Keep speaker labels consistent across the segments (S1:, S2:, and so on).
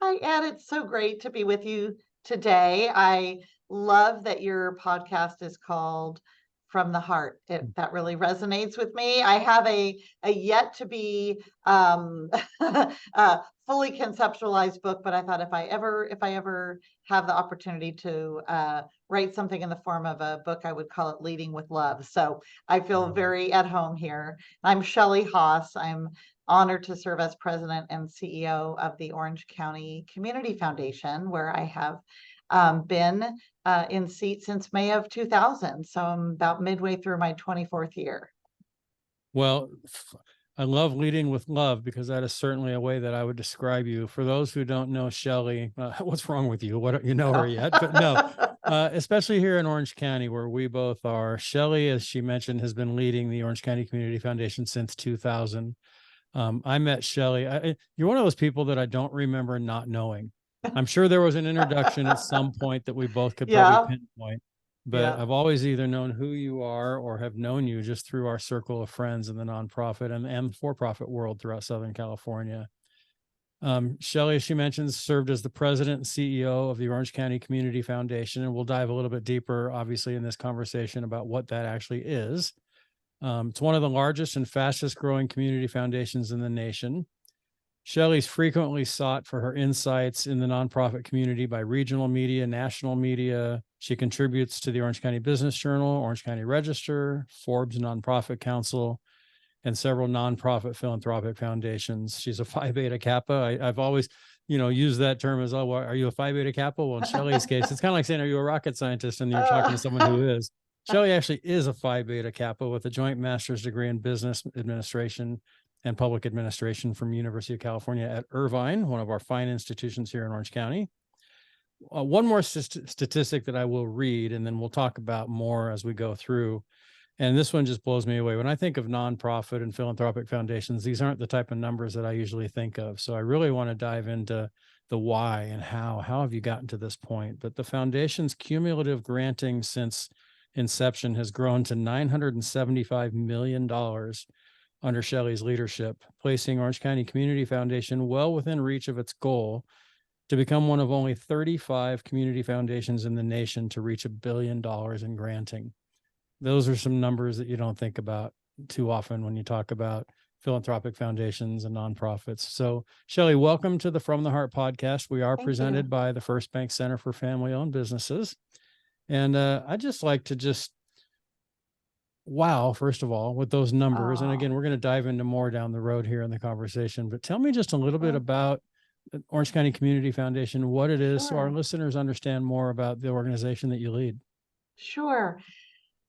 S1: Hi, Ed. It's so great to be with you today. I love that your podcast is called From the Heart. That really resonates with me. I have a yet to be fully conceptualized book, but I thought if I ever have the opportunity to write something in the form of a book, I would call it Leading with Love. So I feel very at home here. I'm Shelley Hoss. I'm honored to serve as president and CEO of the Orange County Community Foundation, where I have been in seat since May of 2000. So I'm about midway through my 24th year.
S2: Well, I love leading with love because that is certainly a way that I would describe you. For those who don't know Shelley, what's wrong with you? What, you know her yet? But no, especially here in Orange County, where we both are. Shelley, as she mentioned, has been leading the Orange County Community Foundation since 2000. I met Shelley. You're one of those people that I don't remember not knowing. I'm sure there was an introduction at some point that we both could probably
S1: Yeah,
S2: pinpoint, but
S1: yeah.
S2: I've always either known who you are or have known you just through our circle of friends in the nonprofit and for-profit world throughout Southern California. Shelley, as she mentions, served as the president and CEO of the Orange County Community Foundation, and we'll dive a little bit deeper, obviously, in this conversation about what that actually is. It's one of the largest and fastest growing community foundations in the nation. Shelley's frequently sought for her insights in the nonprofit community by regional media, national media. She contributes to the Orange County Business Journal, Orange County Register, Forbes Nonprofit Council, and several nonprofit philanthropic foundations. She's a Phi Beta Kappa. I've always, used that term as, oh, well, are you a Phi Beta Kappa? Well, in Shelley's case, it's kind of like saying, are you a rocket scientist? And you're talking to someone who is. Shelley actually is a Phi Beta Kappa with a joint master's degree in business administration and public administration from University of California at Irvine, one of our fine institutions here in Orange County. One more statistic that I will read, and then we'll talk about more as we go through. And this one just blows me away. When I think of nonprofit and philanthropic foundations, these aren't the type of numbers that I usually think of. So I really want to dive into the why and how have you gotten to this point? But the foundation's cumulative granting since inception has grown to $975 million under Shelley's leadership, placing Orange County Community Foundation well within reach of its goal to become one of only 35 community foundations in the nation to reach $1 billion in granting. Those are some numbers that you don't think about too often when you talk about philanthropic foundations and nonprofits. So, Shelley, welcome to the From the Heart podcast. We are
S1: Thank
S2: presented
S1: you.
S2: by the First Bank Center for Family-Owned Businesses. And I'd just like to wow, first of all, with those numbers. And again, we're going to dive into more down the road here in the conversation, but tell me just a little bit about Orange County Community Foundation, what it is, so our listeners understand more about the organization that you lead.
S1: Sure.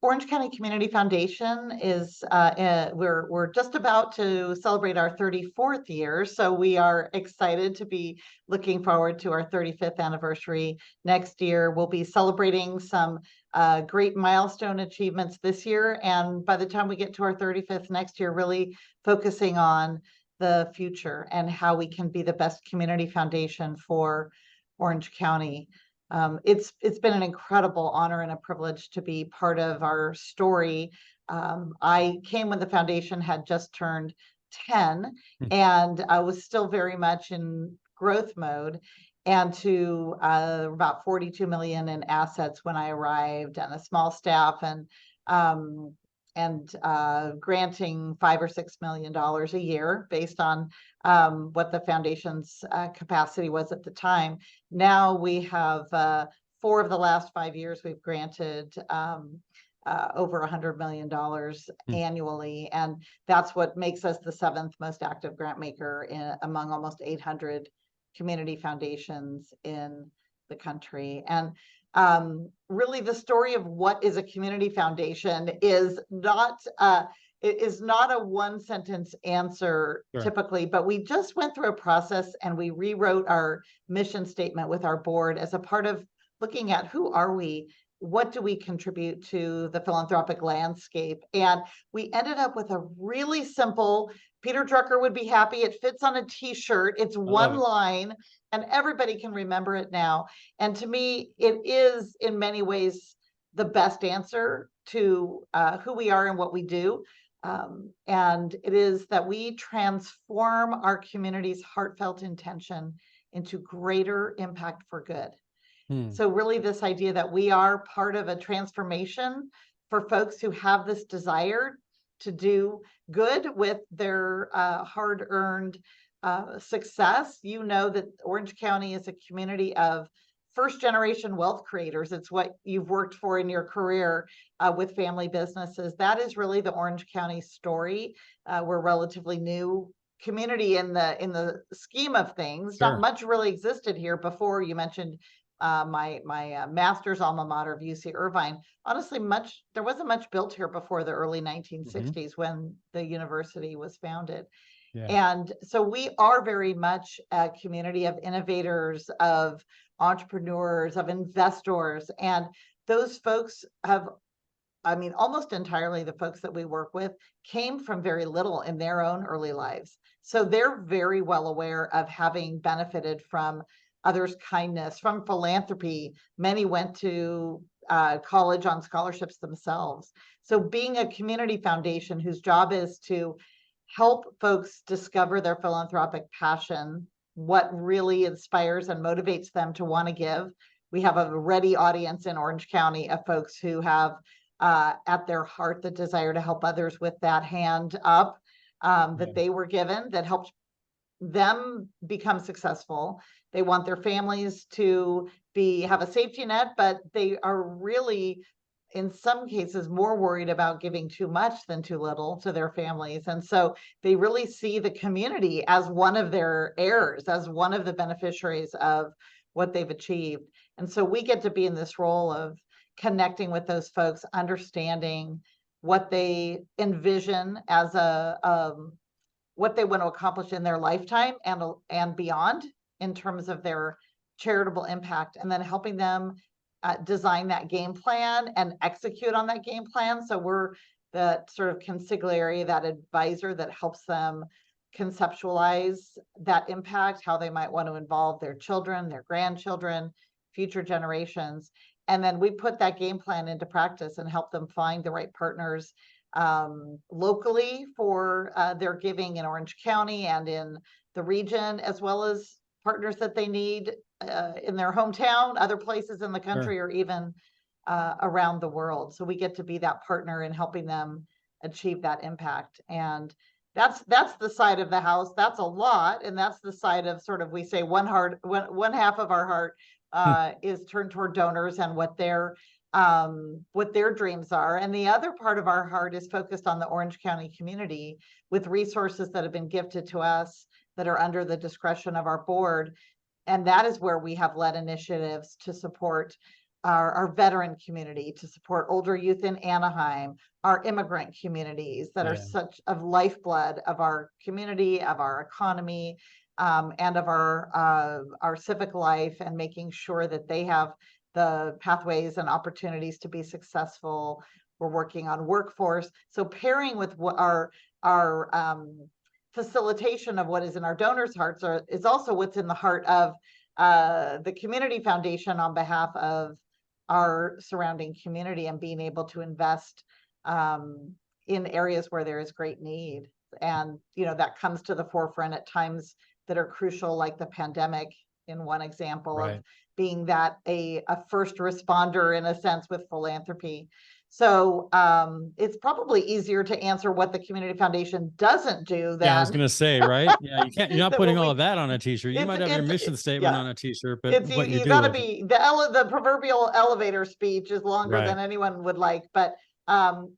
S1: Orange County Community Foundation is we're just about to celebrate our 34th year, so we are excited to be looking forward to our 35th anniversary next year. We'll be celebrating some great milestone achievements this year, and by the time we get to our 35th next year, really focusing on the future and how we can be the best community foundation for Orange County. It's been an incredible honor and a privilege to be part of our story. I came when the foundation had just turned 10, and I was still very much in growth mode, and to about 42 million in assets when I arrived, and a small staff, and granting $5 or $6 million a year based on what the foundation's capacity was at the time. Now we have 4 of the last 5 years we've granted over $100 million annually, and that's what makes us the 7th most active grant maker among almost 800 community foundations in the country. And really, the story of what is a community foundation is not a one-sentence answer typically, but we just went through a process and we rewrote our mission statement with our board as a part of looking at who are we, what do we contribute to the philanthropic landscape, and we ended up with a really simple, Peter Drucker would be happy, it fits on a t-shirt, it's one line, and everybody can remember it now. And to me, it is in many ways the best answer to who we are and what we do. And it is that we transform our community's heartfelt intention into greater impact for good.
S2: Hmm.
S1: So really this idea that we are part of a transformation for folks who have this desire to do good with their hard-earned success. You know that Orange County is a community of first-generation wealth creators. It's what you've worked for in your career with family businesses. That is really the Orange County story. We're relatively new community in the scheme of things.
S2: Sure.
S1: Not much really existed here before. You mentioned my master's alma mater of UC Irvine. Honestly, there wasn't much built here before the early 1960s when the university was founded.
S2: Yeah.
S1: And so we are very much a community of innovators, of entrepreneurs, of investors. And those folks have, I mean, almost entirely the folks that we work with came from very little in their own early lives. So they're very well aware of having benefited from others' kindness, from philanthropy. Many went to college on scholarships themselves. So being a community foundation whose job is to help folks discover their philanthropic passion, what really inspires and motivates them to want to give. We have a ready audience in Orange County of folks who have at their heart the desire to help others with that hand up that they were given, that helped them become successful. They want their families to have a safety net, but they are really, in some cases, more worried about giving too much than too little to their families. And so they really see the community as one of their heirs, as one of the beneficiaries of what they've achieved. And so we get to be in this role of connecting with those folks, understanding what they envision as what they want to accomplish in their lifetime and beyond in terms of their charitable impact, and then helping them design that game plan and execute on that game plan. So we're the sort of consigliere, that advisor that helps them conceptualize that impact, how they might want to involve their children, their grandchildren, future generations. And then we put that game plan into practice and help them find the right partners locally for their giving in Orange County and in the region, as well as partners that they need in their hometown, other places in the country, or even around the world. So we get to be that partner in helping them achieve that impact. And that's the side of the house. That's a lot. And that's the side of sort of, we say one half of our heart is turned toward donors and what their dreams are. And the other part of our heart is focused on the Orange County community with resources that have been gifted to us that are under the discretion of our board. And that is where we have led initiatives to support our veteran community, to support older youth in Anaheim, our immigrant communities that are such a lifeblood of our community, of our economy, and of our civic life, and making sure that they have the pathways and opportunities to be successful. We're working on workforce. So pairing with what our facilitation of what is in our donors' hearts is also what's in the heart of the community foundation on behalf of our surrounding community, and being able to invest in areas where there is great need. And, that comes to the forefront at times that are crucial, like the pandemic, in one example of being that a first responder in a sense with philanthropy. So it's probably easier to answer what the community foundation doesn't do than.
S2: Yeah, I was gonna say, right? Yeah, you're not putting all of that on a t-shirt. You might have your mission statement on a t-shirt, but what you do.
S1: Gotta be the proverbial elevator speech is longer than anyone would like. But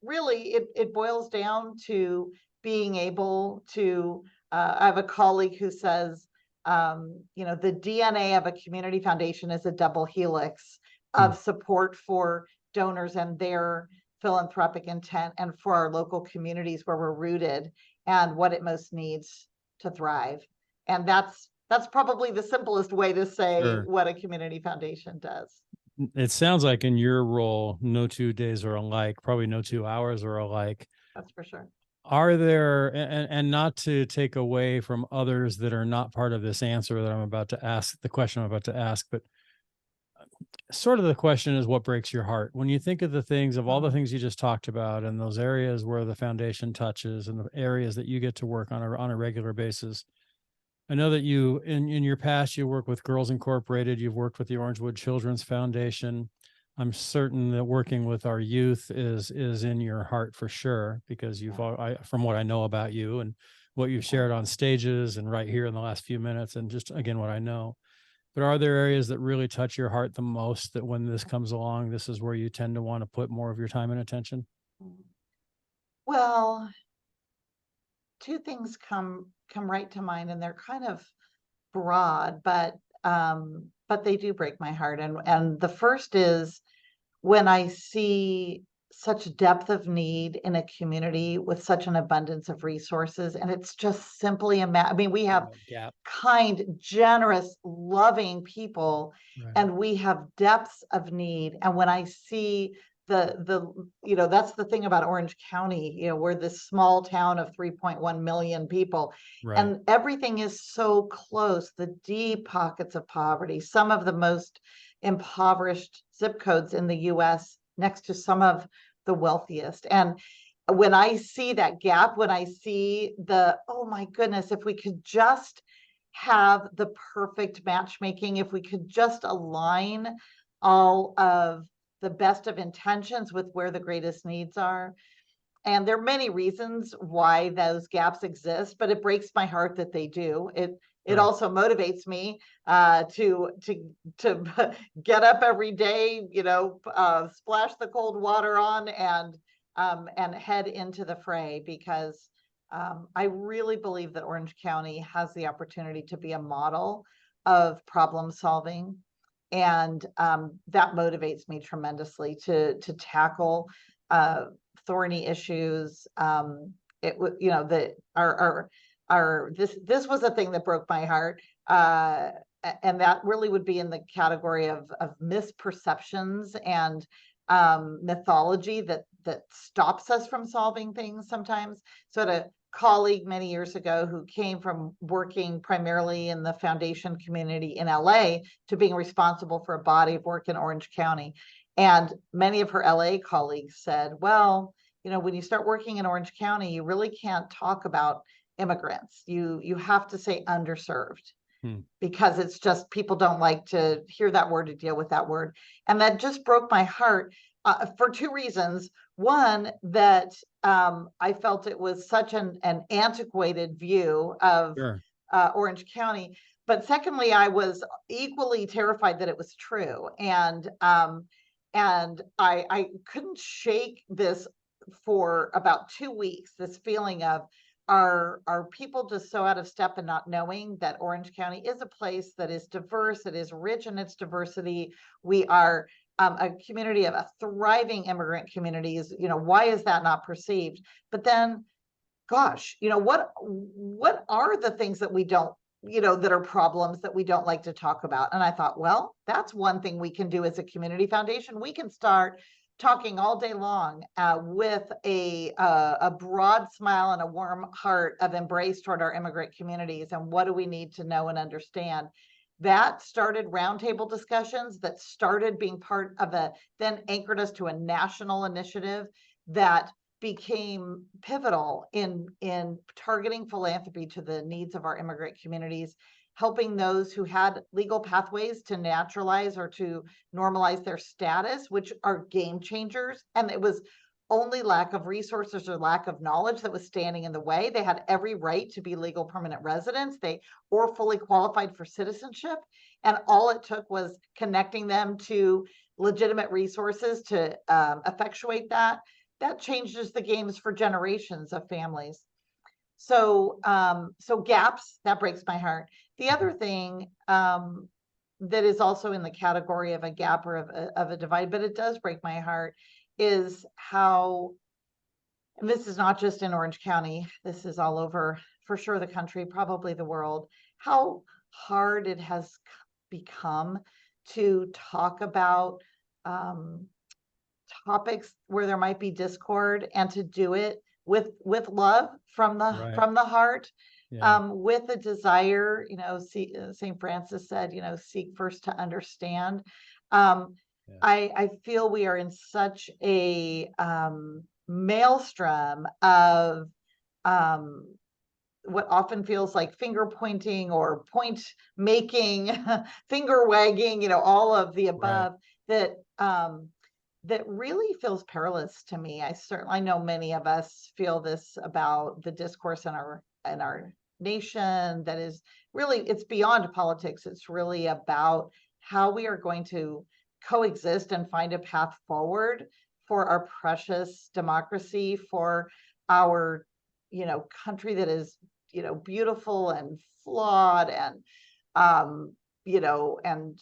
S1: really it boils down to being able to I have a colleague who says, the DNA of a community foundation is a double helix of support for donors and their philanthropic intent, and for our local communities where we're rooted and what it most needs to thrive. And that's probably the simplest way to say what a community foundation does.
S2: It sounds like in your role, no 2 days are alike, probably no 2 hours are alike.
S1: That's for sure.
S2: Are there, and not to take away from others that are not part of this answer that I'm about to ask, the question I'm about to ask, but sort of the question is, what breaks your heart when you think of the things, of all the things you just talked about, and those areas where the foundation touches and the areas that you get to work on a regular basis? I know that you, in your past, you work with Girls Incorporated, you've worked with the Orangewood Children's Foundation. I'm certain that working with our youth is in your heart for sure, because you've, from what I know about you and what you've shared on stages and right here in the last few minutes, and just again, what I know. But are there areas that really touch your heart the most, that when this comes along, this is where you tend to want to put more of your time and attention?
S1: Well, two things come right to mind, and they're kind of broad, but they do break my heart. And the first is when I see such depth of need in a community with such an abundance of resources, and it's just simply I mean, we have
S2: Gap.
S1: kind, generous, loving people,
S2: Right.
S1: and we have depths of need. And when I see that's the thing about Orange County, we're this small town of 3.1 million people,
S2: Right.
S1: and everything is so close, the deep pockets of poverty, some of the most impoverished zip codes in the US, next to some of the wealthiest. And when I see that gap, when I see oh my goodness, if we could just have the perfect matchmaking, if we could just align all of the best of intentions with where the greatest needs are. And there are many reasons why those gaps exist, but it breaks my heart that they do. It
S2: Right.
S1: also motivates me to get up every day, splash the cold water on and head into the fray, because I really believe that Orange County has the opportunity to be a model of problem solving, and that motivates me tremendously to tackle thorny issues. It would, that this was a thing that broke my heart, and that really would be in the category of misperceptions and mythology that stops us from solving things sometimes. So I had a colleague many years ago who came from working primarily in the foundation community in LA to being responsible for a body of work in Orange County. And many of her LA colleagues said, well, when you start working in Orange County, you really can't talk about immigrants. You have to say underserved, because it's just, people don't like to hear that word, to deal with that word. And that just broke my heart for two reasons. One, that I felt it was such an antiquated view of
S2: Sure.
S1: Orange County. But secondly, I was equally terrified that it was true. And I couldn't shake this for about 2 weeks, this feeling of, are people just so out of step and not knowing that Orange County is a place that is diverse, it is rich in its diversity. We are a community of a thriving immigrant communities. Why is that not perceived? But then, gosh, what are the things that we don't, that are problems that we don't like to talk about? And I thought, well, that's one thing we can do as a community foundation. We can start talking all day long with a broad smile and a warm heart of embrace toward our immigrant communities. And what do we need to know and understand? That started roundtable discussions, that started being part of then anchored us to a national initiative that became pivotal in targeting philanthropy to the needs of our immigrant communities, helping those who had legal pathways to naturalize or to normalize their status, which are game changers. And it was only lack of resources or lack of knowledge that was standing in the way. They had every right to be legal permanent residents, or fully qualified for citizenship. And all it took was connecting them to legitimate resources to effectuate that. That changes the games for generations of families. So gaps, that breaks my heart. The other thing that is also in the category of a gap or of a divide, but it does break my heart, is how, and this is not just in Orange County, this is all over, for sure, the country, probably the world, how hard it has become to talk about topics where there might be discord, and to do it with love from the heart. With a desire, St. Francis said, seek first to understand. I feel we are in such a maelstrom of what often feels like finger pointing or point making, finger wagging, all of the
S2: Right.
S1: above, that that really feels perilous to me. I know many of us feel this about the discourse in our nation, that is really, it's beyond politics. It's really about how we are going to coexist and find a path forward for our precious democracy, for our, country that is, beautiful and flawed and, and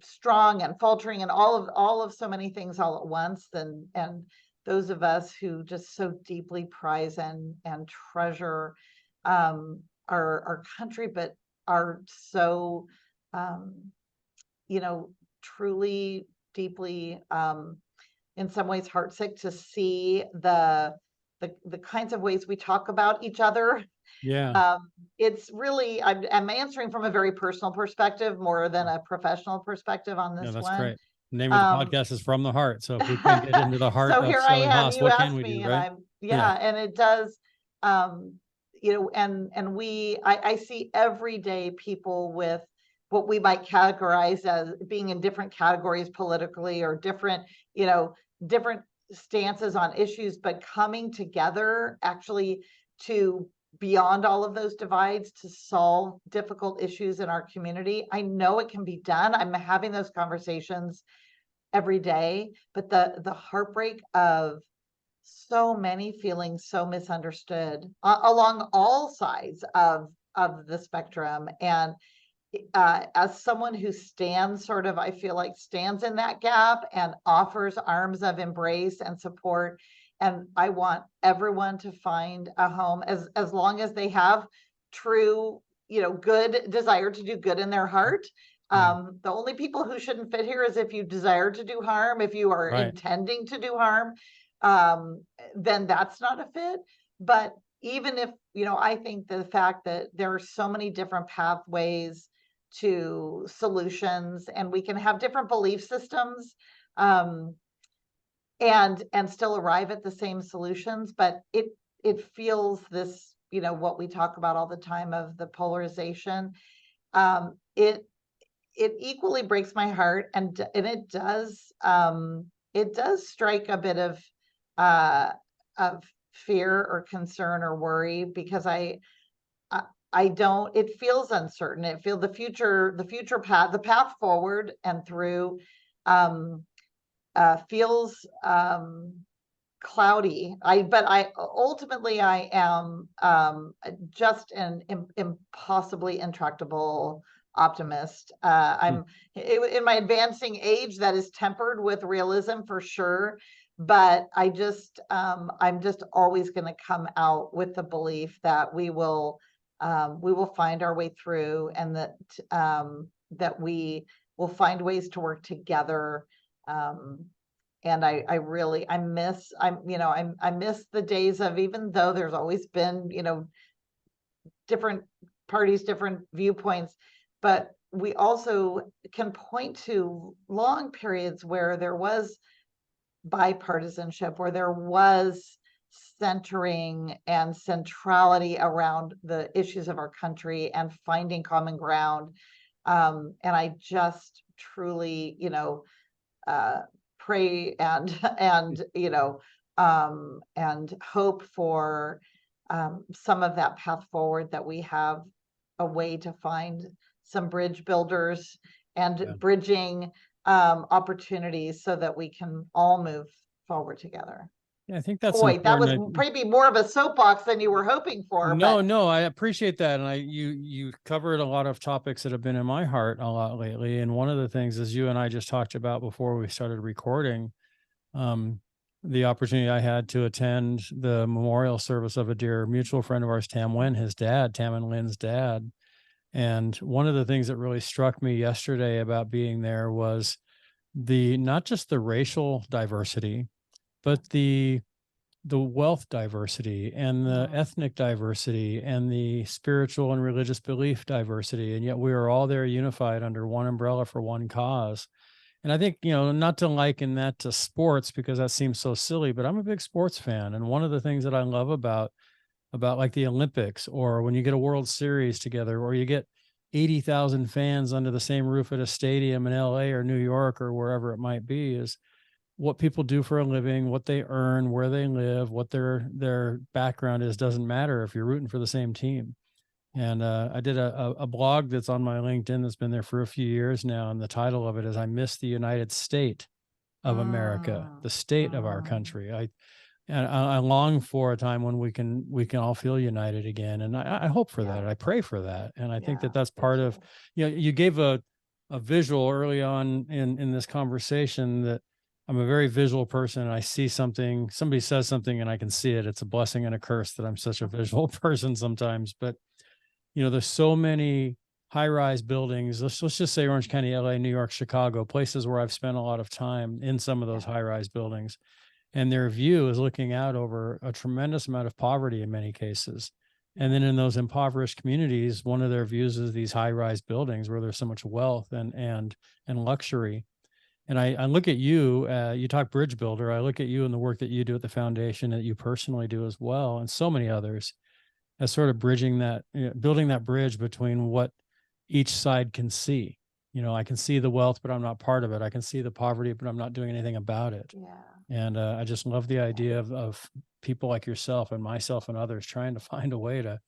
S1: strong and faltering and all of so many things all at once. And those of us who just so deeply prize and treasure our country, but are so truly deeply in some ways heartsick to see the kinds of ways we talk about each other.
S2: Yeah.
S1: It's really, I'm answering from a very personal perspective more than a professional perspective on
S2: No,
S1: this
S2: that's
S1: one.
S2: great. The name of the
S1: Um,
S2: podcast is From the Heart. So if we can't get into the heart
S1: so
S2: of
S1: here I
S2: Shelley
S1: am,
S2: Hoss,
S1: you
S2: what can
S1: asked
S2: we do,
S1: me, and
S2: right?
S1: I'm,
S2: Yeah.
S1: yeah, and it does, um, and I see every day people with what we might categorize as being in different categories politically, or different, different stances on issues, but coming together actually to beyond all of those divides to solve difficult issues in our community. I know it can be done. I'm having those conversations every day, but the heartbreak of so many feeling so misunderstood along all sides of the spectrum. And as someone who stands sort of, I feel like stands in that gap and offers arms of embrace and support. And I want everyone to find a home as long as they have true, good desire to do good in their heart.
S2: Yeah.
S1: The only people who shouldn't fit here is if you desire to do harm, if you are
S2: Right.
S1: intending to do harm, then that's not a fit. But even if, I think the fact that there are so many different pathways to solutions, and we can have different belief systems, and still arrive at the same solutions, but it feels this, what we talk about all the time of the polarization. It equally breaks my heart, and it does strike a bit of fear or concern or worry, because I don't, it feels uncertain. It feels the future path, the path forward and through, feels, cloudy. But I ultimately I am, just an impossibly intractable optimist.
S2: Hmm.
S1: I'm in my advancing age, that is tempered with realism for sure. But I'm just always going to come out with the belief that we will find our way through, and that we will find ways to work together. And I really, I miss the days of, even though there's always been, different parties, different viewpoints, but we also can point to long periods where there was bipartisanship, where there was centering and centrality around the issues of our country and finding common ground. And I just truly, pray and and hope for some of that path forward, that we have a way to find some bridge builders and
S2: Yeah.
S1: bridging opportunities, so that we can all move forward together.
S2: Yeah, I think that's
S1: Boy, that was
S2: important.
S1: maybe more of a soapbox than you were hoping for,
S2: No,
S1: but
S2: no, I appreciate that. And you covered a lot of topics that have been in my heart a lot lately. And one of the things, as you and I just talked about before we started recording, um, the opportunity I had to attend the memorial service of a dear mutual friend of ours, Tam and Lynn's dad. And one of the things that really struck me yesterday about being there was not just the racial diversity, but the wealth diversity and the ethnic diversity and the spiritual and religious belief diversity. And yet we are all there unified under one umbrella for one cause. And I think, not to liken that to sports because that seems so silly, but I'm a big sports fan. And one of the things that I love about about like the Olympics, or when you get a World Series together, or you get 80,000 fans under the same roof at a stadium in LA or New York or wherever it might be, is what people do for a living, what they earn, where they live, what their background is, doesn't matter if you're rooting for the same team. And I did a blog that's on my LinkedIn that's been there for a few years now, and the title of it is "I Miss the United State of America,"
S1: Mm,
S2: the state of our
S1: mm,
S2: country. I long for a time when we can all feel united again, and I hope for
S1: yeah,
S2: that. I pray for that, and I think
S1: yeah,
S2: that that's
S1: me
S2: part of,
S1: too.
S2: you gave a visual early on in this conversation, that I'm a very visual person. And I see something, somebody says something, and I can see it. It's a blessing and a curse that I'm such a visual person sometimes. But there's so many high-rise buildings. Let's just say Orange County, LA, New York, Chicago, places where I've spent a lot of time in some of those
S1: Yeah,
S2: high-rise buildings, and their view is looking out over a tremendous amount of poverty in many cases. And
S1: yeah,
S2: then in those impoverished communities, one of their views is these high-rise buildings where there's so much wealth and luxury. And I look at you, you talk bridge builder. I look at you and the work that you do at the foundation, that you personally do as well, and so many others, as sort of bridging that, building that bridge between what each side can see. I can see the wealth, but I'm not part of it. I can see the poverty, but I'm not doing anything about it.
S1: yeah,
S2: And I just love the
S1: yeah,
S2: idea of people like yourself and myself and others trying to find a way to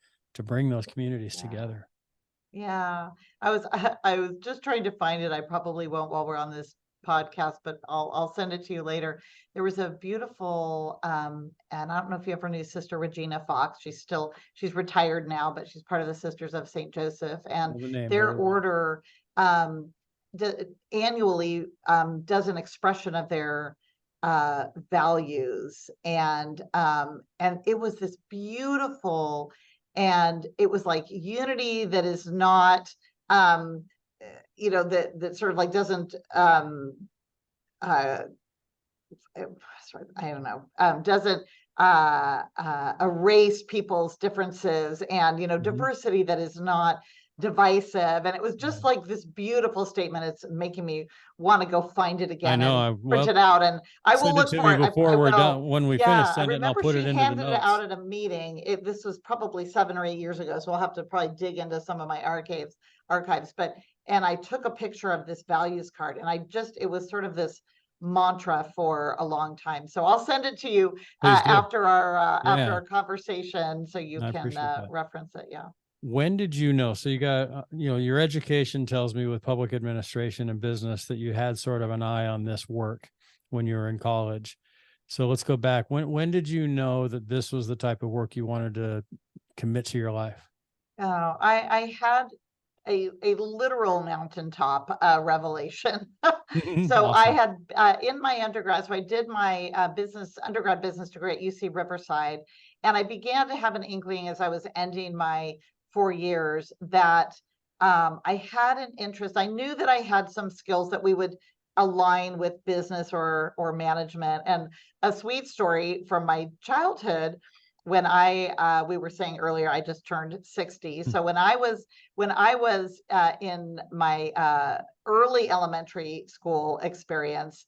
S2: bring those communities
S1: yeah.
S2: together.
S1: Yeah, I was just trying to find it. I probably won't while we're on this podcast, but I'll send it to you later. There was a beautiful and I don't know if you ever knew Sister Regina Fox. She's retired now, but she's part of the Sisters of St. Joseph, and
S2: Know the name
S1: their
S2: very well.
S1: order um annually does an expression of their values, and it was this beautiful, and it was like unity that is not that sort of like doesn't uh sorry, I don't know, doesn't erase people's differences, and
S2: Mhm.
S1: diversity that is not divisive. And it was
S2: Yeah.
S1: just like this beautiful statement. It's making me want to go find it
S2: I
S1: again
S2: know.
S1: and print
S2: Well,
S1: it out, and I will
S2: send it
S1: look
S2: to
S1: for
S2: me
S1: it. I
S2: before we're
S1: will.
S2: done. When we finish,
S1: Yeah, I
S2: send it and I'll
S1: remember
S2: put it
S1: she
S2: into the
S1: handed it out
S2: notes.
S1: at a meeting. This was probably 7 or 8 years ago, so we'll have to probably dig into some of my archives. But and I took a picture of this values card, and it was sort of this mantra for a long time. So I'll send it to you
S2: Please do.
S1: after
S2: Yeah,
S1: our conversation, so you
S2: I
S1: can
S2: appreciate that.
S1: reference it. Yeah.
S2: When did you know? So you got, your education tells me with public administration and business that you had sort of an eye on this work when you were in college. So let's go back. When did you know that this was the type of work you wanted to commit to your life?
S1: I had a literal mountaintop revelation. So I
S2: Awesome.
S1: had in my undergrad, so I did my undergrad business degree at UC Riverside, and I began to have an inkling as I was ending my 4 years that I had an interest. I knew that I had some skills that we would align with business or management. And a sweet story from my childhood, when we were saying earlier, I just turned 60. So when I was in my early elementary school experience,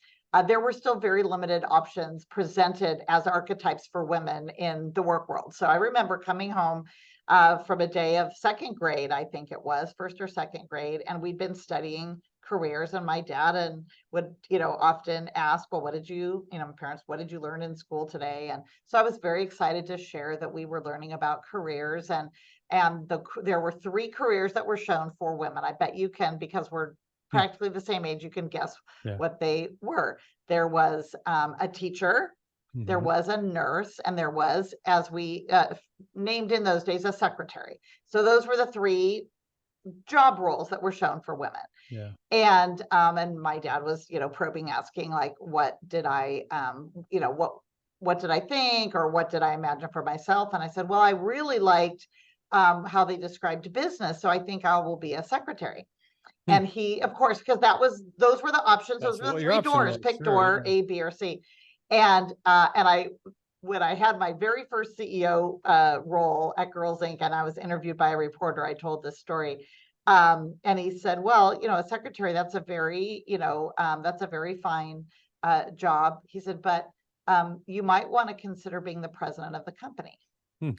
S1: there were still very limited options presented as archetypes for women in the work world. So I remember coming home from a day of second grade, I think it was first or second grade, and we'd been studying careers, and my dad and would often ask, well, my parents, what did you learn in school today? And so I was very excited to share that we were learning about careers, and there were 3 careers that were shown for women. I bet you can, because we're practically the same age, you can guess
S2: Yeah.
S1: what they were. There was a teacher, there
S2: Hmm.
S1: was a nurse, and there was, as we named in those days, a secretary. So those were the 3 job roles that were shown for women.
S2: Yeah.
S1: And my dad was, probing, asking, like, what did I what did I think, or what did I imagine for myself? And I said, well, I really liked how they described business, so I think I will be a secretary.
S2: Hmm.
S1: And he, of course, because those were the options, those
S2: That's
S1: were the
S2: what your
S1: three
S2: option
S1: doors,
S2: was.
S1: pick
S2: Sure.
S1: door
S2: Yeah.
S1: A, B, or C. And I when I had my very first CEO role at Girls Inc., and I was interviewed by a reporter, I told this story. And he said, well, a secretary, that's a very fine job. He said, but you might want to consider being the president of the company.
S2: Hmm.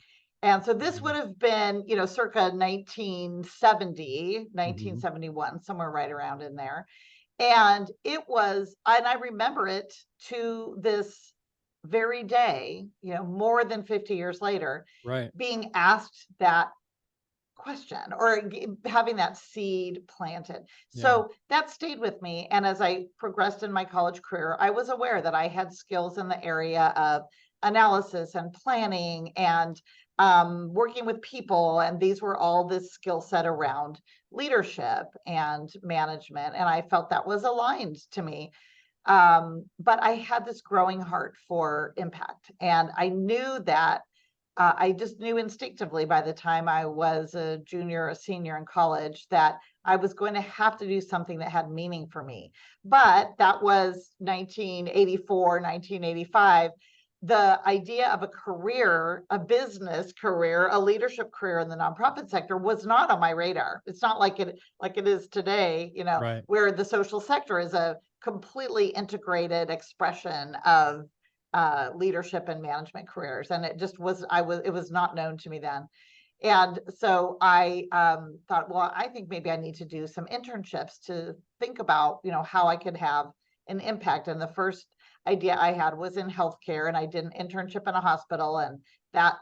S1: And so this would have been, circa 1970, 1971, somewhere right around in there. And I remember it to this very day, more than 50 years later,
S2: Right.
S1: being asked that question or having that seed planted. So that stayed with me. And as I progressed in my college career, I was aware that I had skills in the area of analysis and planning and working with people. And these were all this skill set around leadership and management. And I felt that was aligned to me. But I had this growing heart for impact. And I knew that I just knew instinctively by the time I was a junior or a senior in college that I was going to have to do something that had meaning for me. But that was 1984, 1985. The idea of a career, a business career, a leadership career in the nonprofit sector was not on my radar. It's not like it is today,
S2: Right.
S1: where the social sector is a completely integrated expression of leadership and management careers. And it was not known to me then. And so I thought, well, I think maybe I need to do some internships to think about, how I could have an impact. And the first idea I had was in healthcare, and I did an internship in a hospital, and that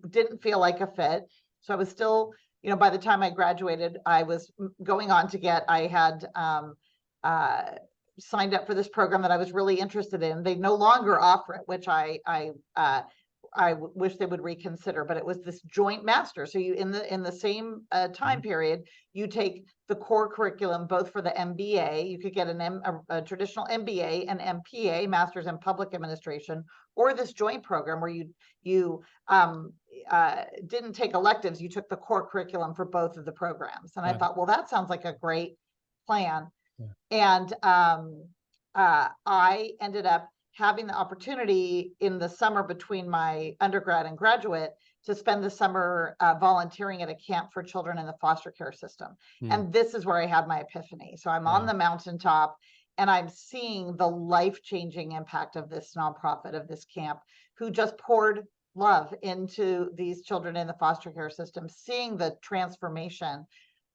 S1: didn't feel like a fit. So I was still, by the time I graduated, I was going on to I had signed up for this program that I was really interested in. They no longer offer it, which I wish they would reconsider, but it was this joint master. So you in the same time period, you take the core curriculum both for the MBA. You could get a traditional MBA and MPA, Master's in Public Administration, or this joint program where you didn't take electives. You took the core curriculum for both of the programs. And I thought, well, that sounds like a great plan. And I ended up having the opportunity in the summer between my undergrad and graduate to spend the summer volunteering at a camp for children in the foster care system. And this is where I had my epiphany. So I'm on the mountaintop and I'm seeing the life-changing impact of this nonprofit, of this camp, who just poured love into these children in the foster care system, seeing the transformation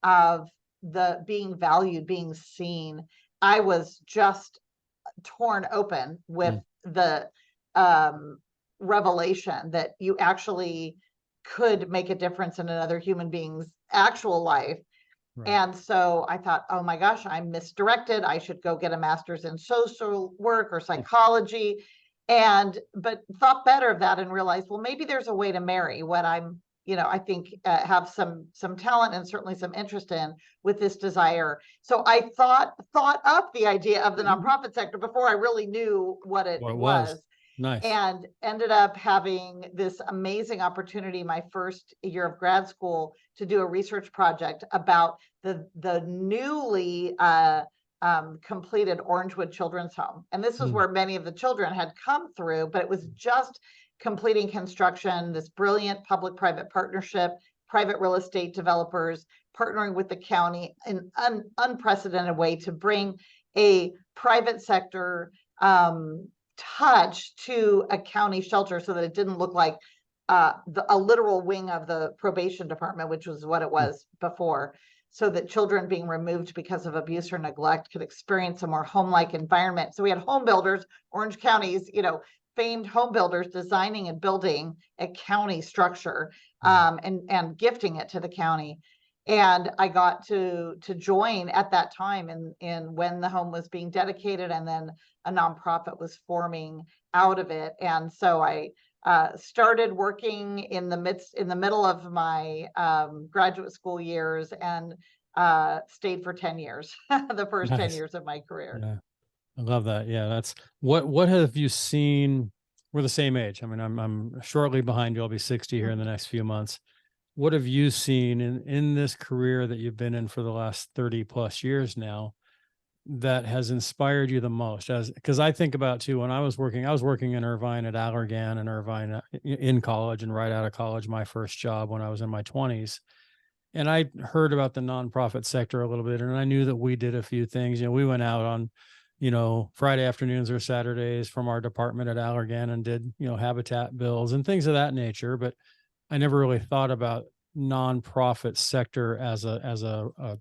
S1: of the being valued, being seen. I was just torn open with the revelation that you actually could make a difference in another human being's actual life. And so I thought, oh my gosh, I'm misdirected. I should go get a master's in social work or psychology. But thought better of that and realized, well, maybe there's a way to marry what I'm, I think have some talent and certainly some interest in with this desire. So I thought up the idea of the nonprofit sector before I really knew what it was.
S2: Nice.
S1: And ended up having this amazing opportunity my first year of grad school to do a research project about the newly completed Orangewood Children's Home. And this was where many of the children had come through, but it was just completing construction, this brilliant public-private partnership, private real estate developers partnering with the county in an unprecedented way to bring a private sector touch to a county shelter so that it didn't look like a literal wing of the probation department, which was what it was before, so that children being removed because of abuse or neglect could experience a more home-like environment. So we had home builders, Orange County's, famed home builders designing and building a county structure and gifting it to the county. And I got to join at that time in when the home was being dedicated, and then a nonprofit was forming out of it. And so I started working in the middle of my graduate school years and stayed for 10 years, the first 10 years of my career.
S2: Yeah. I love that. Yeah, that's what have you seen? We're the same age. I mean, I'm shortly behind you. I'll be 60 here in the next few months. What have you seen in this career that you've been in for the last 30 plus years now that has inspired you the most? Because I think about too, when I was working in Irvine at Allergan and Irvine in college and right out of college, my first job when I was in my 20s. And I heard about the nonprofit sector a little bit, and I knew that we did a few things. We went out on Friday afternoons or Saturdays from our department at Allergan and did, habitat bills and things of that nature. But I never really thought about nonprofit sector as a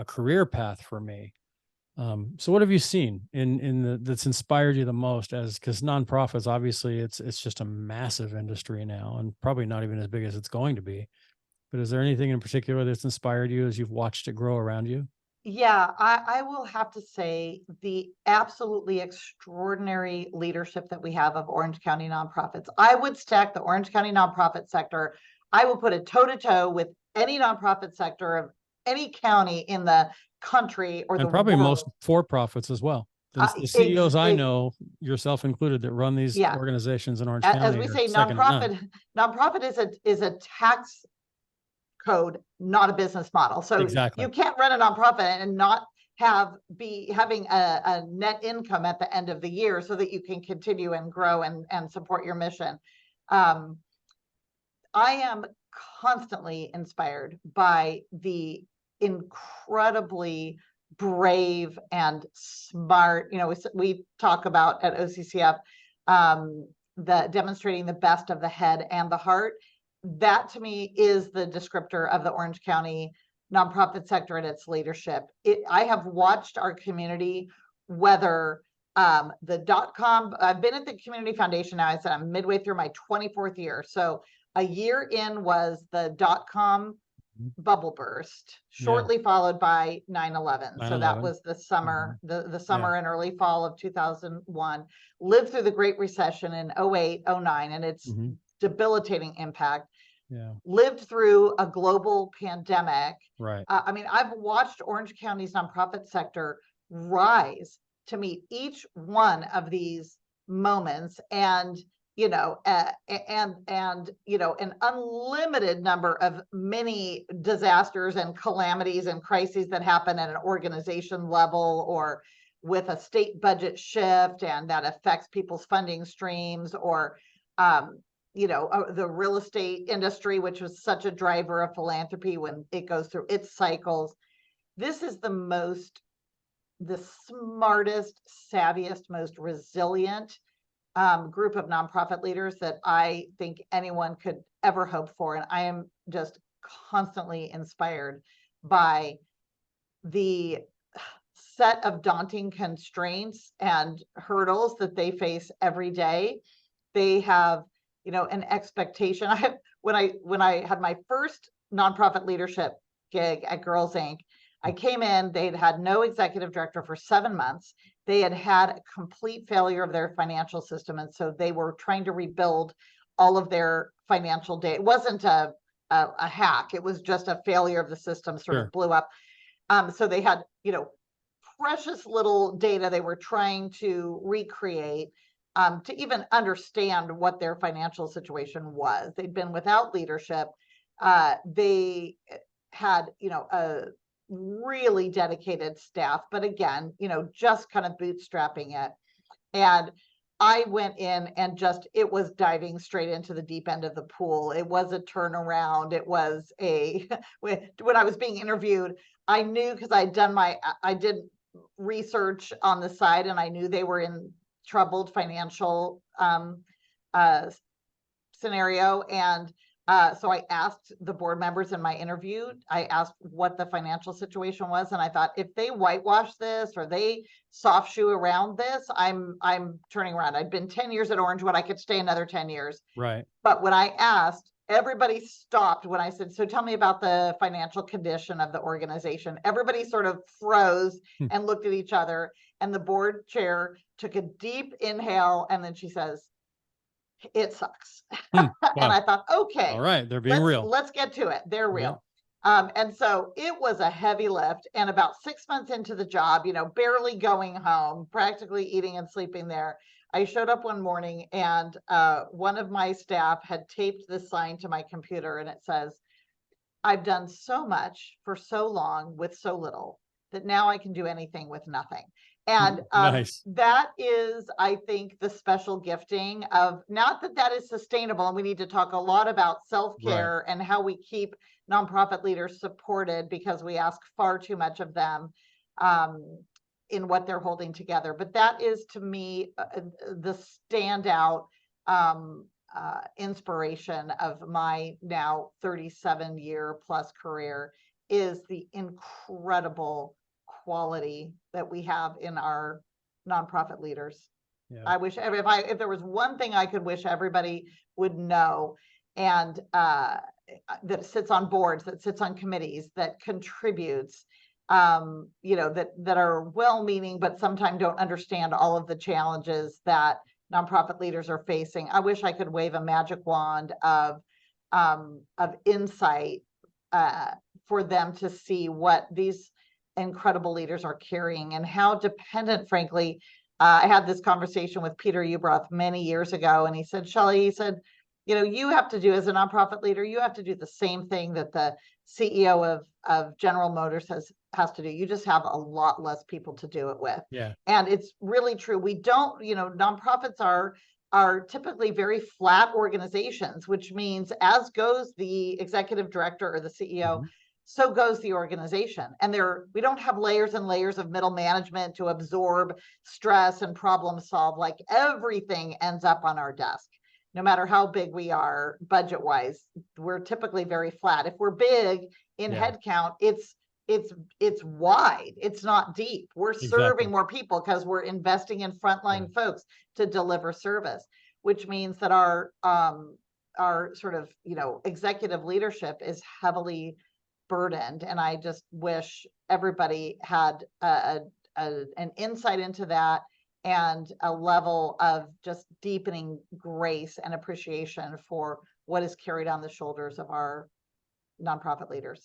S2: career path for me. So what have you seen in that's inspired you the most, as because nonprofits, obviously it's just a massive industry now and probably not even as big as it's going to be. But is there anything in particular that's inspired you as you've watched it grow around you?
S1: Yeah, I will have to say the absolutely extraordinary leadership that we have of Orange County nonprofits. I would stack the Orange County nonprofit sector. I will put it toe to toe with any nonprofit sector of any county in the country or the
S2: And probably most
S1: world.
S2: for-profits as well. The CEOs I know, yourself included, that run these
S1: Yeah,
S2: organizations in Orange
S1: as
S2: County
S1: we
S2: are
S1: say,
S2: second to none.
S1: nonprofit is a tax code, not a business model. So
S2: Exactly.
S1: you can't run a nonprofit and not be having a net income at the end of the year so that you can continue and grow and support your mission. I am constantly inspired by the incredibly brave and smart, we talk about at OCCF, the demonstrating the best of the head and the heart. That to me is the descriptor of the Orange County nonprofit sector and its leadership. I have watched our community weather the .com. I've been at the Community Foundation now. I said I'm midway through my 24th year. So a year in was the .com bubble burst, shortly followed by 9/11. So that
S2: 9/11.
S1: was the summer, the summer and early fall of 2001. Lived through the Great Recession in 08, 09, and its debilitating impact.
S2: Yeah.
S1: Lived through a global pandemic.
S2: Right.
S1: I mean, I've watched Orange County's nonprofit sector rise to meet each one of these moments, and an unlimited number of many disasters and calamities and crises that happen at an organization level or with a state budget shift, and that affects people's funding streams, or the real estate industry, which was such a driver of philanthropy when it goes through its cycles. This is the smartest, savviest, most resilient group of nonprofit leaders that I think anyone could ever hope for. And I am just constantly inspired by the set of daunting constraints and hurdles that they face every day. They have, an expectation. When I had my first nonprofit leadership gig at Girls Inc., I came in, they'd had no executive director for 7 months. They had had a complete failure of their financial system. And so they were trying to rebuild all of their financial data. It wasn't a hack. It was just a failure of the system, sort of blew up. So they had, precious little data they were trying to recreate to even understand what their financial situation was. They'd been without leadership. They had, a really dedicated staff, but again, just kind of bootstrapping it. And I went in and it was diving straight into the deep end of the pool. It was a turnaround. It was when I was being interviewed, I knew, because I did research on the side, and I knew they were in troubled financial scenario. And so I asked the board members in my interview, I asked what the financial situation was. And I thought, if they whitewash this or they soft shoe around this, I'm turning around. I'd been 10 years at Orangewood. I could stay another 10 years.
S2: Right.
S1: But when I asked, everybody stopped when I said, so tell me about the financial condition of the organization. Everybody sort of froze and looked at each other. And the board chair took a deep inhale. And then she says, it sucks.
S2: Wow.
S1: And I thought, okay,
S2: all right, they're being real.
S1: Let's get to it. They're real. And so it was a heavy lift. And about 6 months into the job, barely going home, practically eating and sleeping there, I showed up one morning, and one of my staff had taped this sign to my computer, and it says, I've done so much for so long with so little that now I can do anything with nothing. And
S2: nice.
S1: that is, I think, the special gifting of, not that is sustainable. And we need to talk a lot about self-care and how we keep nonprofit leaders supported, because we ask far too much of them in what they're holding together. But that is, to me, the standout inspiration of my now 37-year plus career is the incredible quality that we have in our nonprofit leaders.
S2: Yeah.
S1: I wish if there was one thing I could wish everybody would know, and that sits on boards, that sits on committees, that contributes, that are well-meaning, but sometimes don't understand all of the challenges that nonprofit leaders are facing. I wish I could wave a magic wand of insight for them to see what these incredible leaders are carrying and how dependent, frankly. I had this conversation with Peter Ubroth many years ago, and he said, Shelley, he said, you have to do, as a nonprofit leader, you have to do the same thing that the CEO of General Motors has to do. You just have a lot less people to do it with.
S2: Yeah.
S1: And it's really true. We don't, nonprofits are typically very flat organizations, which means as goes the executive director or the CEO, so goes the organization. And we don't have layers and layers of middle management to absorb stress and problem solve. Like everything ends up on our desk. No matter how big we are budget wise, we're typically very flat. If we're big in headcount, it's wide, it's not deep. We're serving more people because we're investing in frontline folks to deliver service, which means that our sort of, executive leadership is heavily burdened. And I just wish everybody had an insight into that, and a level of just deepening grace and appreciation for what is carried on the shoulders of our nonprofit leaders.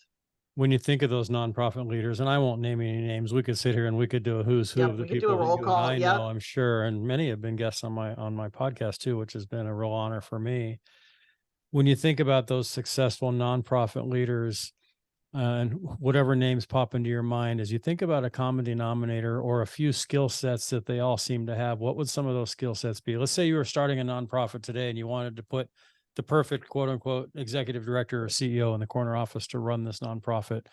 S2: When you think of those nonprofit leaders, and I won't name any names, we could sit here and we could do a who's who of the people that you and I know, I'm sure, and many have been guests on my podcast too, which has been a real honor for me. When you think about those successful nonprofit leaders, and whatever names pop into your mind, as you think about a common denominator or a few skill sets that they all seem to have, what would some of those skill sets be? Let's say you were starting a nonprofit today and you wanted to put the perfect quote unquote executive director or CEO in the corner office to run this nonprofit.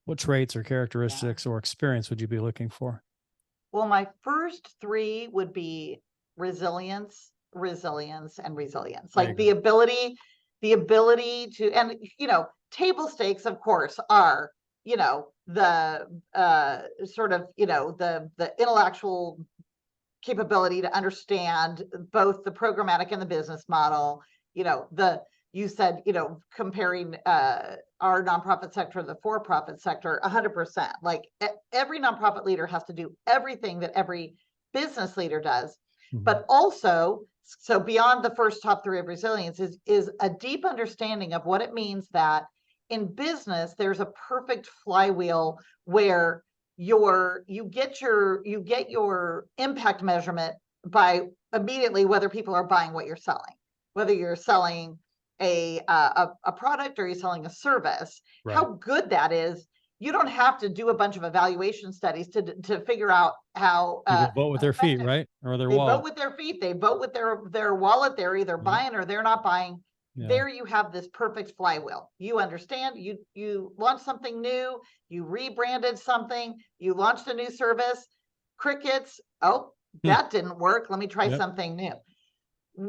S2: What traits or characteristics or experience would you be looking for? Well, my first three would be resilience, and resilience. Like the ability to, and table stakes, of course, are, the sort of, the intellectual capability to understand both the programmatic and the business model. You said, comparing our nonprofit sector to the for-profit sector, 100%. Like every nonprofit leader has to do everything that every business leader does, but also, so beyond the first top three of resilience is a deep understanding of what it means that in business, there's a perfect flywheel where you get your impact measurement by immediately whether people are buying what you're selling, whether you're selling a product or you're selling a service. Right. How good that is. You don't have to do a bunch of evaluation studies to figure out how people vote with their feet, right? Or their wallet. They vote with their feet. They vote with their wallet. They're either buying or they're not buying. Yeah. There you have this perfect flywheel. You understand, you launched something new, you rebranded something, you launched a new service, crickets. Oh, that didn't work. Let me try something new.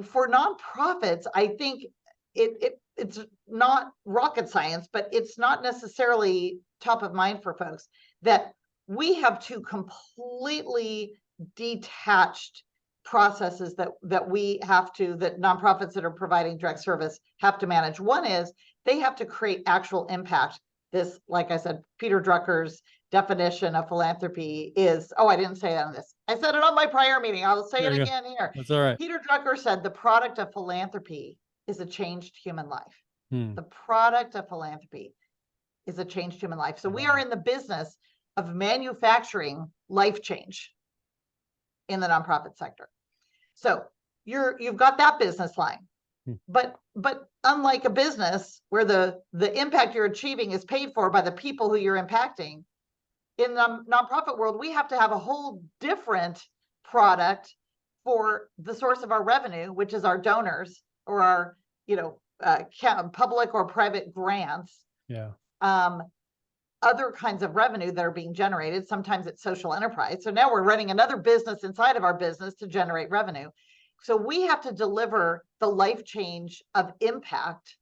S2: For nonprofits, I think it's not rocket science, but it's not necessarily top of mind for folks that we have two completely detached processes that nonprofits that are providing direct service have to manage. One is they have to create actual impact. This, like I said, Peter Drucker's definition of philanthropy is, I didn't say that on this. I said it on my prior meeting. I'll say it again here. That's all right. Peter Drucker said the product of philanthropy is a changed human life. The product of philanthropy is a changed human life. So we are in the business of manufacturing life change in the nonprofit sector. So you've got that business line, but unlike a business where the impact you're achieving is paid for by the people who you're impacting, in the nonprofit world, we have to have a whole different product for the source of our revenue, which is our donors or our, public or private grants. Yeah. Other kinds of revenue that are being generated. Sometimes it's social enterprise. So now we're running another business inside of our business to generate revenue.
S1: So we have to deliver the life change of impact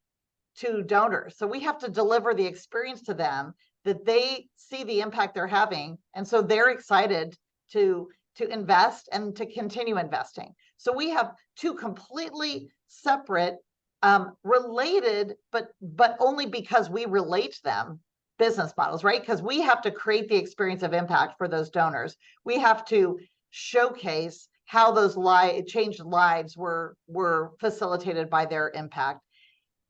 S1: to donors. So we have to deliver the experience to them that they see the impact they're having. And so they're excited to invest and to continue investing. So we have two completely separate, related, but only because we relate them, business models, right? Because we have to create the experience of impact for those donors. We have to showcase how those changed lives were facilitated by their impact.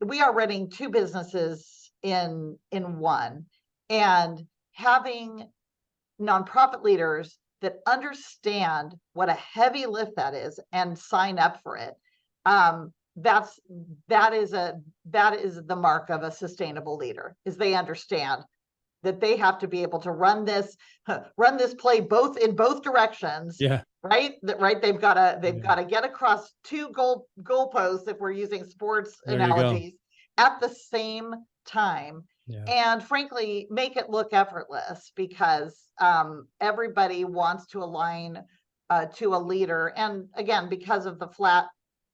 S1: We are running two businesses in one, and having nonprofit leaders that understand what a heavy lift that is and sign up for it. That is the mark of a sustainable leader, is they understand that they have to be able to run this play in both directions.
S2: Yeah.
S1: Right. They've got to get across two goalposts, if we're using sports analogies, at the same time.
S2: Yeah.
S1: And frankly, make it look effortless, because everybody wants to align to a leader. And again, because of the flat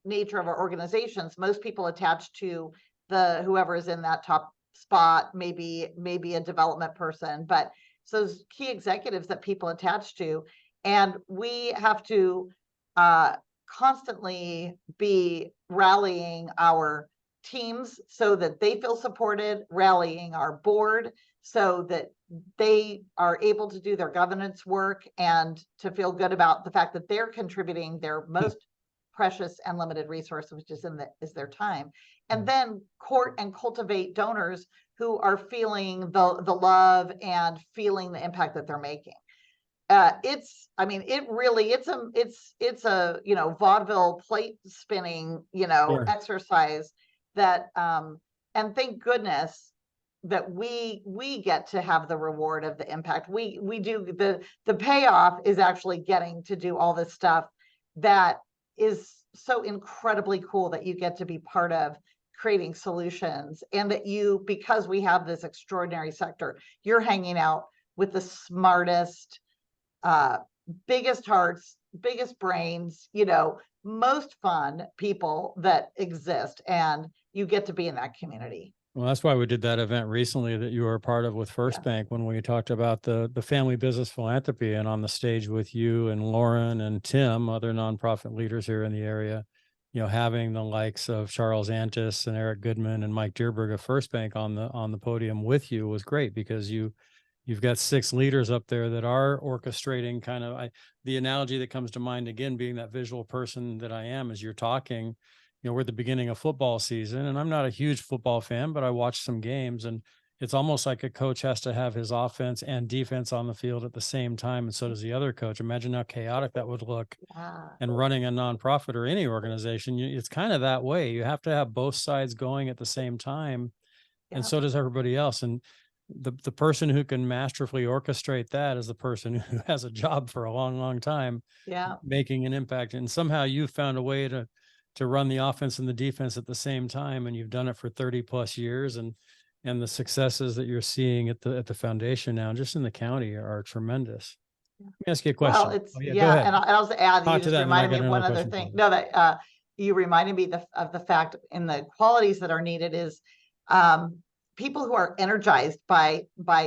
S1: nature of our organizations, most people attach to whoever is in that top spot, maybe a development person, but so those key executives that people attach to. And we have to constantly be rallying our teams so that they feel supported, rallying our board so that they are able to do their governance work and to feel good about the fact that they're contributing their most precious and limited resource, which is their time. And then court and cultivate donors who are feeling the love and feeling the impact that they're making. It's a vaudeville plate spinning
S2: Sure.
S1: exercise that and thank goodness that we get to have the reward of the impact. We do the payoff is actually getting to do all this stuff that is so incredibly cool, that you get to be part of creating solutions, and that because we have this extraordinary sector, you're hanging out with the smartest, biggest hearts, biggest brains, most fun people that exist, and you get to be in that community.
S2: Well, that's why we did that event recently that you were a part of with First Bank, when we talked about the family business philanthropy, and on the stage with you and Lauren and Tim, other nonprofit leaders here in the area, having the likes of Charles Antis and Eric Goodman and Mike Dearberg of First Bank on the podium with you was great, because you've got 6 leaders up there that are orchestrating kind of the analogy that comes to mind, again, being that visual person that I am, as you're talking. We're at the beginning of football season, and I'm not a huge football fan, but I watch some games, and it's almost like a coach has to have his offense and defense on the field at the same time. And so does the other coach. Imagine how chaotic that would look. And running a nonprofit or any organization, it's kind of that way. You have to have both sides going at the same time. And so does everybody else. And the person who can masterfully orchestrate that is the person who has a job for a long, long time, making an impact. And somehow you've found a way to run the offense and the defense at the same time. And you've done it for 30 plus years. And the successes that you're seeing at the foundation now, just in the county, are tremendous. Let me ask you a question.
S1: Well, it's, go ahead. And I'll also add, you just reminded me of one other thing. No, that you reminded me of the fact in the qualities that are needed is people who are energized by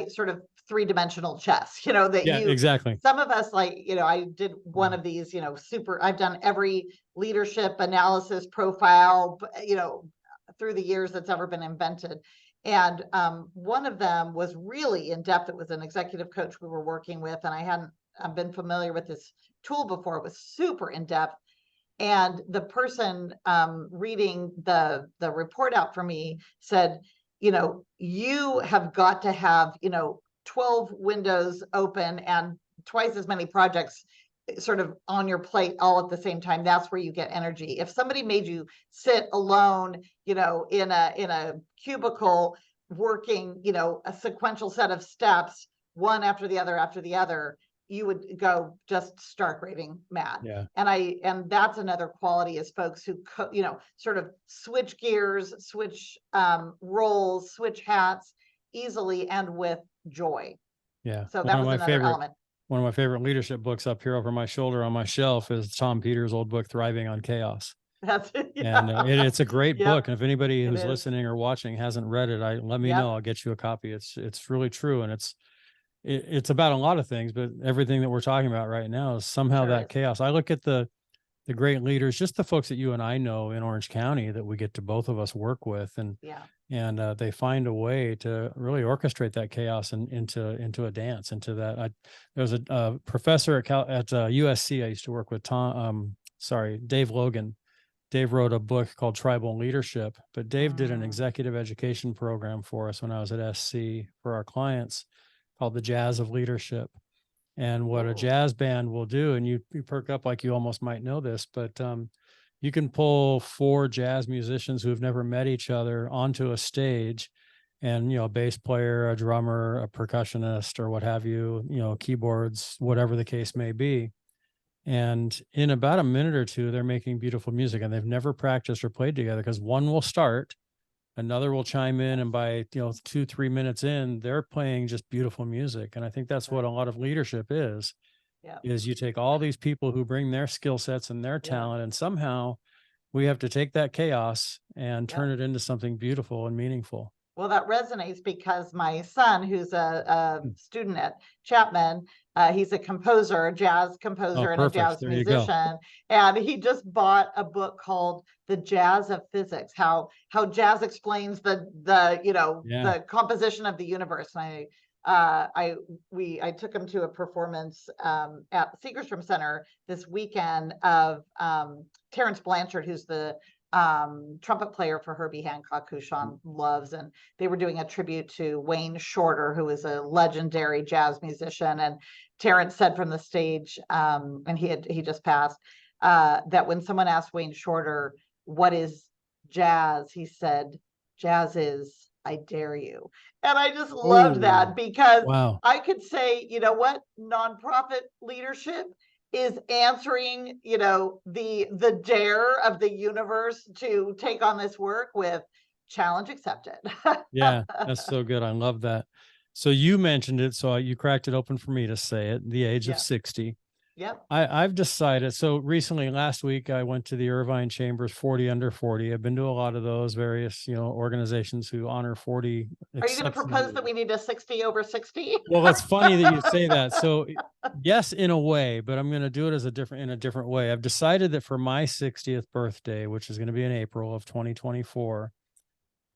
S1: sort of 3-dimensional chess,
S2: exactly.
S1: Some of us, I did one of these, I've done every leadership analysis profile, through the years that's ever been invented. And one of them was really in depth. It was an executive coach we were working with, and I hadn't been familiar with this tool before. It was super in depth. And the person reading the report out for me said, you have got to have, 12 windows open and twice as many projects sort of on your plate all at the same time. That's where you get energy. If somebody made you sit alone, in a cubicle working, a sequential set of steps, one after the other, you would go just stark raving mad.
S2: Yeah.
S1: And that's another quality, is folks who, sort of switch gears, switch roles, switch hats easily and with joy.
S2: Yeah.
S1: So that was another element.
S2: one of my favorite leadership books up here over my shoulder on my shelf is Tom Peters' old book, Thriving on Chaos.
S1: That's it.
S2: And it's a great
S1: Yep.
S2: book. And if anybody
S1: It
S2: who's
S1: is.
S2: listening or watching hasn't read it, let me
S1: Yep.
S2: know. I'll get you a copy. It's really true. And it's about a lot of things, but everything that we're talking about right now is somehow
S1: Sure
S2: that
S1: is.
S2: chaos. I look at the great leaders, just the folks that you and I know in Orange County that we get to both of us work with, and they find a way to really orchestrate that chaos into a dance, into that. There was a professor at USC I used to work with, Dave Logan. Dave wrote a book called Tribal Leadership, but Dave did an executive education program for us when I was at SC for our clients called the Jazz of Leadership. And what a jazz band will do, and you perk up like you almost might know this, but you can pull 4 jazz musicians who have never met each other onto a stage, and, a bass player, a drummer, a percussionist, or what have you, keyboards, whatever the case may be. And in about a minute or two, they're making beautiful music, and they've never practiced or played together, because one will start, another will chime in, and by 2-3 minutes in, they're playing just beautiful music. And I think that's what a lot of leadership is you take all these people who bring their skill sets and their talent, and somehow we have to take that chaos and turn it into something beautiful and meaningful.
S1: Well, that resonates because my son, who's a student at Chapman, he's a composer, a jazz composer, and a jazz musician. And he just bought a book called The Jazz of Physics, how jazz explains the composition of the universe. And I took him to a performance at Segerstrom Center this weekend of Terrence Blanchard, who's the trumpet player for Herbie Hancock, who Sean loves, and they were doing a tribute to Wayne Shorter, who is a legendary jazz musician. And Terrence said from the stage, and he just passed, that when someone asked Wayne Shorter, "What is jazz?" he said, "Jazz is I dare you." And I just loved that, because I could say, nonprofit leadership is answering, the dare of the universe to take on this work with challenge accepted.
S2: Yeah, that's so good. I love that. So you mentioned it, so you cracked it open for me to say it, the age of 60.
S1: Yep.
S2: I've decided. So recently, last week, I went to the Irvine Chamber's 40 Under 40. I've been to a lot of those various, organizations who honor 40.
S1: Are you going to propose that we need a 60 over 60?
S2: Well, it's funny that you say that. So yes, in a way, but I'm going to do it in a different way. I've decided that for my 60th birthday, which is going to be in April of 2024,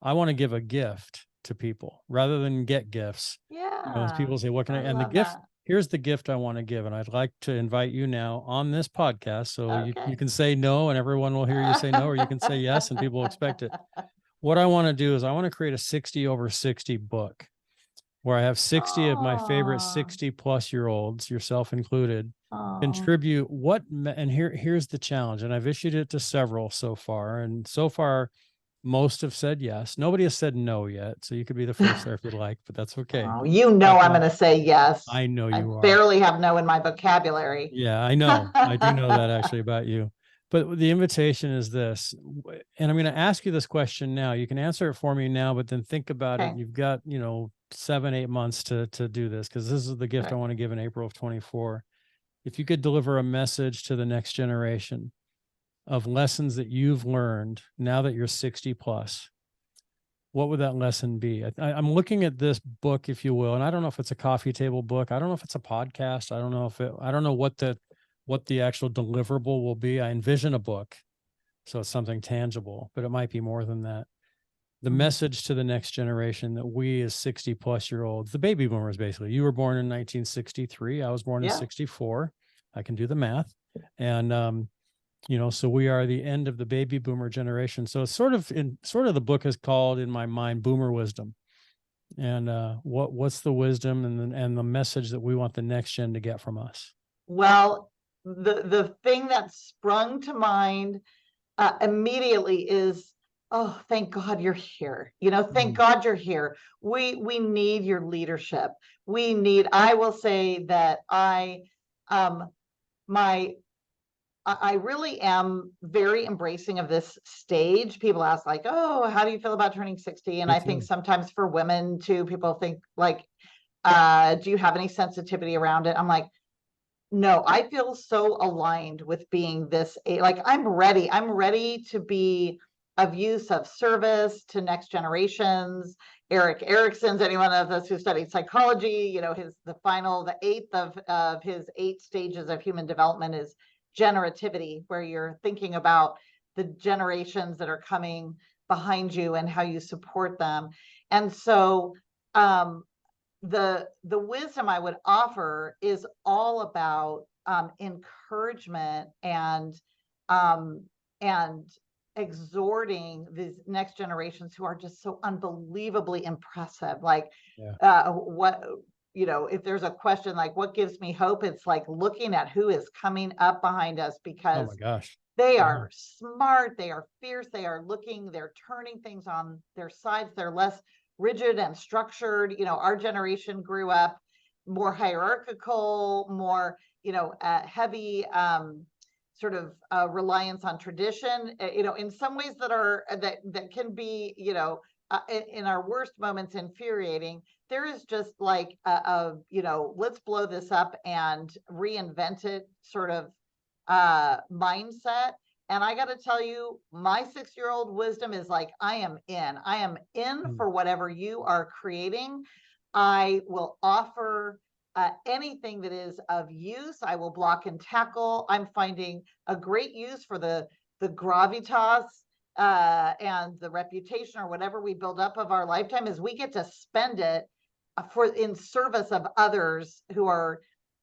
S2: I want to give a gift to people rather than get gifts. As people say, what can I? And the gift, here's the gift I want to give. And I'd like to invite you now on this podcast. So you can say no, and everyone will hear you say no, or you can say yes, and people will expect it. What I want to do is I want to create a 60 over 60 book where I have 60 of my favorite 60 plus year olds, yourself included, contribute and here's the challenge. And I've issued it to several so far. And so far, most have said yes. Nobody has said no yet. So you could be the first there if you'd like, but that's okay.
S1: I'm going to say yes.
S2: I know you are.
S1: Barely have no in my vocabulary.
S2: Yeah, I know. I do know that actually about you. But the invitation is this, and I'm going to ask you this question now. You can answer it for me now, but then think about it. You've got, 7-8 months to do this, because this is the gift I want to give in April of 24. If you could deliver a message to the next generation of lessons that you've learned now that you're 60 plus, what would that lesson be? I'm looking at this book, if you will, and I don't know if it's a coffee table book. I don't know if it's a podcast. I don't know what the actual deliverable will be. I envision a book, so it's something tangible, but it might be more than that. The message to the next generation that we as 60 plus year olds, the baby boomers, basically, you were born in 1963. I was born in 64. I can do the math. And, so we are the end of the baby boomer generation. So it's sort of the book is called in my mind, Boomer Wisdom. And what's the wisdom and the message that we want the next gen to get from us?
S1: Well, the thing that sprung to mind immediately is, oh, thank God you're here. Thank God you're here. We need your leadership. I will say that I really am very embracing of this stage. People ask like, oh, how do you feel about turning 60? And I think sometimes for women too, people think like, do you have any sensitivity around it? I'm like, No, I feel so aligned with being this, like, I'm ready to be of use, of service to next generations. Eric Erickson's, anyone of us who studied psychology, the eighth of his 8 stages of human development is generativity, where you're thinking about the generations that are coming behind you and how you support them. And so, the wisdom I would offer is all about encouragement and exhorting these next generations who are just so unbelievably impressive. Like,
S2: Yeah.
S1: what if there's a question like what gives me hope, it's like looking at who is coming up behind us,
S2: Oh my
S1: because
S2: gosh.
S1: they
S2: Yeah.
S1: are smart, they are fierce, they're turning things on their sides, they're less rigid and structured. Our generation grew up more hierarchical, more, heavy sort of reliance on tradition, in some ways that can be, in our worst moments infuriating. There is just like let's blow this up and reinvent it sort of mindset. And I got to tell you, my 6-year-old wisdom is like, I am in
S2: Mm.
S1: for whatever you are creating. I will offer anything that is of use. I will block and tackle. I'm finding a great use for the gravitas and the reputation or whatever we build up of our lifetime, is we get to spend it in service of others who are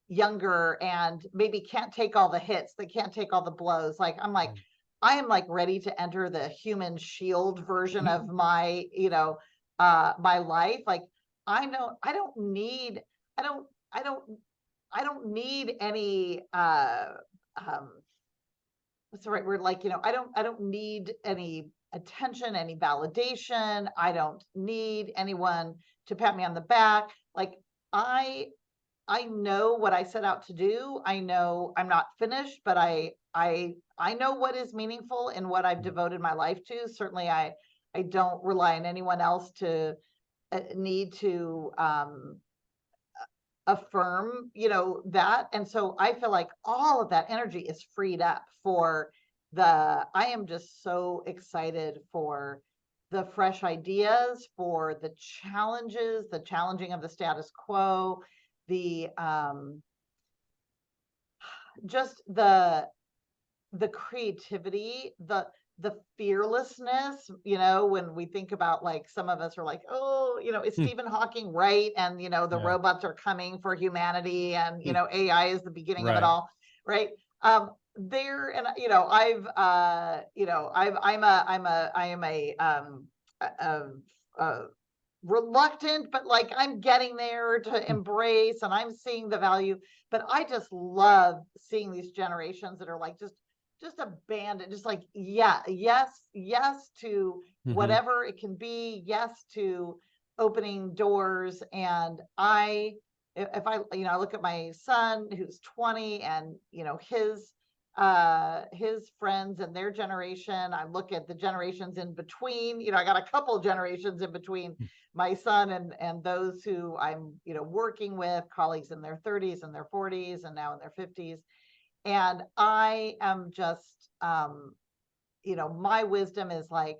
S1: younger and maybe can't take all the hits, they can't take all the blows. Like, I am like ready to enter the human shield version of my, my life. Like, I know I don't need, I don't, I don't, I don't need any um what's the right word? Like, I don't need any attention, any validation. I don't need anyone to pat me on the back. Like, I I know what I set out to do. I know I'm not finished, but I know what is meaningful and what I've devoted my life to. Certainly, I don't rely on anyone else to need to affirm, that. And so I feel like all of that energy is freed up for I am just so excited for the fresh ideas, for the challenges, the challenging of the status quo, the just the creativity, the fearlessness, when we think about, like, some of us are like, oh, is
S2: Hmm.
S1: Stephen Hawking right? And the
S2: Yeah.
S1: robots are coming for humanity, and
S2: Hmm.
S1: AI is the beginning of it
S2: Right.
S1: all, right? There, and I am a reluctant, but like I'm getting there to
S2: Hmm.
S1: embrace, and I'm seeing the value. But I just love seeing these generations that are like just abandoned, just like, yeah, yes to
S2: Mhm.
S1: whatever it can be, yes to opening doors. And if I look at my son who's 20, and his friends and their generation, I look at the generations in between. I got a couple generations in between
S2: Hmm.
S1: my son and those who I'm working with, colleagues in their 30s and their 40s and now in their 50s. And I am just my wisdom is like,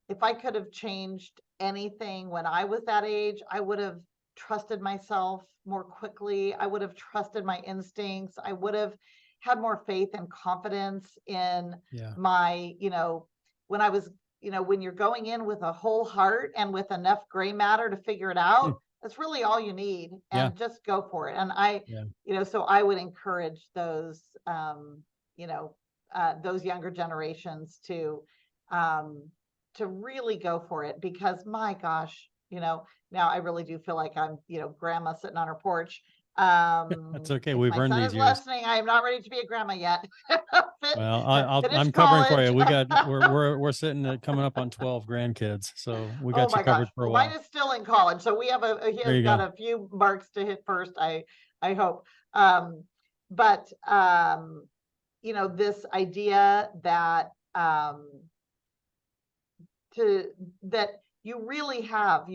S1: if I could have changed anything when I was that age, I would have trusted myself more quickly. I would have trusted my instincts. I would have had more faith and confidence in
S2: Yeah.
S1: my, when I was, when you're going in with a whole heart and with enough gray matter to figure it
S2: Hmm.
S1: out, that's really all you need,
S2: Yeah.
S1: and just go for it. And
S2: Yeah.
S1: so I would encourage you know, those younger generations um, to really go for it, because my gosh, now I really do feel like I'm, grandma sitting on her porch.
S2: That's okay.
S1: If
S2: We've
S1: my
S2: earned
S1: son
S2: these
S1: is
S2: years.
S1: listening, I am not ready to be a grandma yet.
S2: Well,
S1: Finish
S2: I'm covering for
S1: college.
S2: you. We're sitting at coming up on 12 grandkids, so we
S1: Oh
S2: got you
S1: my gosh.
S2: covered for a
S1: Well, mine
S2: while.
S1: is still in college, so we have he
S2: There
S1: has
S2: you
S1: got
S2: go.
S1: a few marks to hit first. I hope. Um, but this idea that to that you really have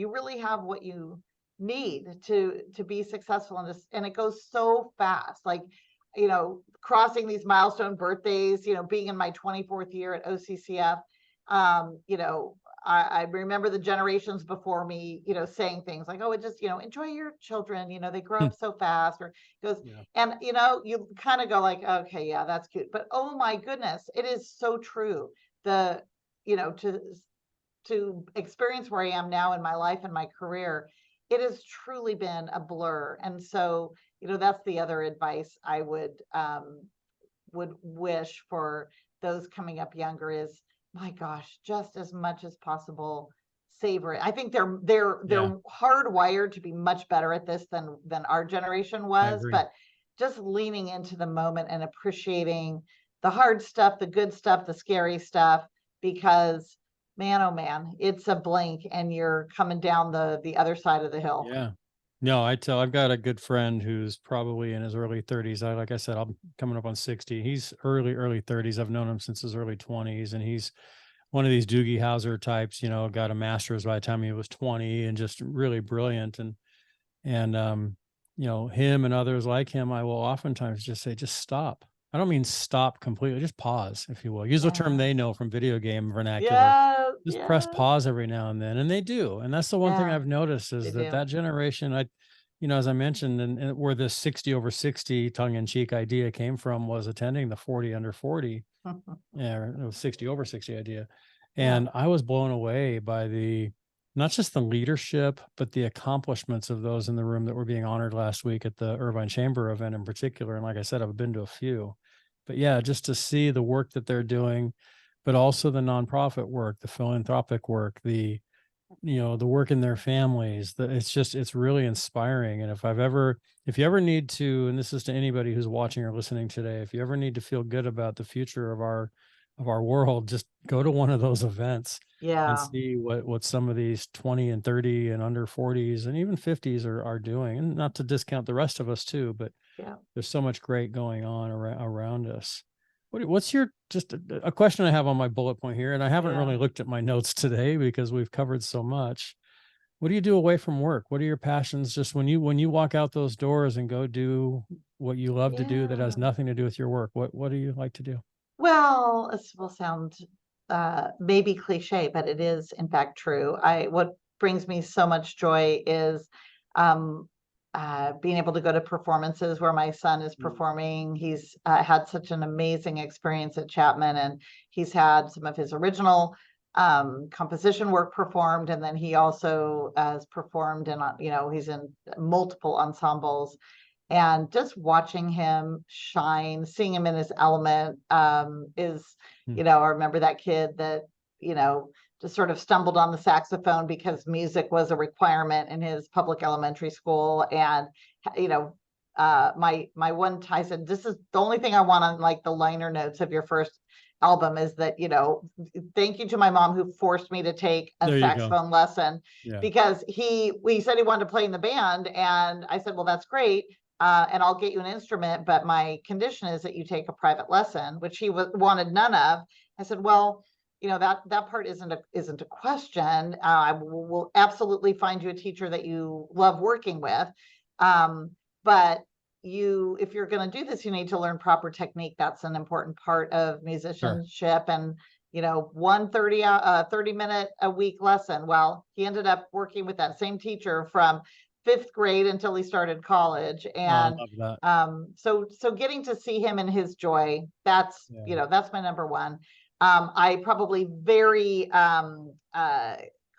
S1: what you need to be successful in this, and it goes so fast. Like, crossing these milestone birthdays, being in my 24th year at OCCF, I remember the generations before me, saying things like, oh, it just, enjoy your children, they grow up so fast, or goes,
S2: Yeah.
S1: and, you kind of go like, okay, yeah, that's cute. But oh my goodness, it is so true. To experience where I am now in my life and my career, it has truly been a blur. And so, that's the other advice I would wish for those coming up younger is, my gosh, just as much as possible, savor it. I think they're hardwired to be much better at this than our generation was, but just leaning into the moment and appreciating the hard stuff, the good stuff, the scary stuff, because man, oh man, it's a blink and you're coming down the other side of the hill.
S2: Yeah. No, I've got a good friend who's probably in his early 30s. Like I said, I'm coming up on 60. He's early 30s. I've known him since his early 20s, and he's one of these Doogie Howser types, got a master's by the time he was 20, and just really brilliant. And him and others like him, I will oftentimes just say, just stop. I don't mean stop completely, just pause, if you will. Use the term they know from video game vernacular. Just press pause every now and then. And they do. And that's the one thing I've noticed is that generation, as I mentioned, and where this 60 over 60 tongue in cheek idea came from was attending the 40 under 40, yeah, it was 60 over 60 idea. And I was blown away by not just the leadership, but the accomplishments of those in the room that were being honored last week at the Irvine Chamber event in particular. And like I said, I've been to a few, but yeah, just to see the work that they're doing, but also the nonprofit work, the philanthropic work, the work in their families, it's really inspiring. And if you ever need to, and this is to anybody who's watching or listening today, if you ever need to feel good about the future of our world, just go to one of those events and see what some of these 20 and 30 and under 40s and even 50s are doing. And not to discount the rest of us too, but there's so much great going on around us. What's your, just a question I have on my bullet point here, and I haven't really looked at my notes today because we've covered so much. What do you do away from work? What are your passions? Just when you walk out those doors and go do what you love to do that has nothing to do with your work, what do you like to do?
S1: Well, this will sound maybe cliche, but it is in fact true. What brings me so much joy is being able to go to performances where my son is performing. He's had such an amazing experience at Chapman, and he's had some of his original composition work performed, and then he also has performed in, he's in multiple ensembles. And just watching him shine, seeing him in his element is, I remember that kid that, just sort of stumbled on the saxophone because music was a requirement in his public elementary school. And, my one, I said, this is the only thing I want on like the liner notes of your first album is that, thank you to my mom who forced me to take a saxophone lesson, because he said he wanted to play in the band. And I said, well, that's great. And I'll get you an instrument, but my condition is that you take a private lesson, which he wanted none of. I said, well, that part isn't a question. I will absolutely find you a teacher that you love working with. But if you're going to do this, you need to learn proper technique. That's an important part of musicianship. And 30-minute a week lesson. Well, he ended up working with that same teacher from 5th grade until he started college. And so getting to see him in his joy, that's that's my number one. I probably very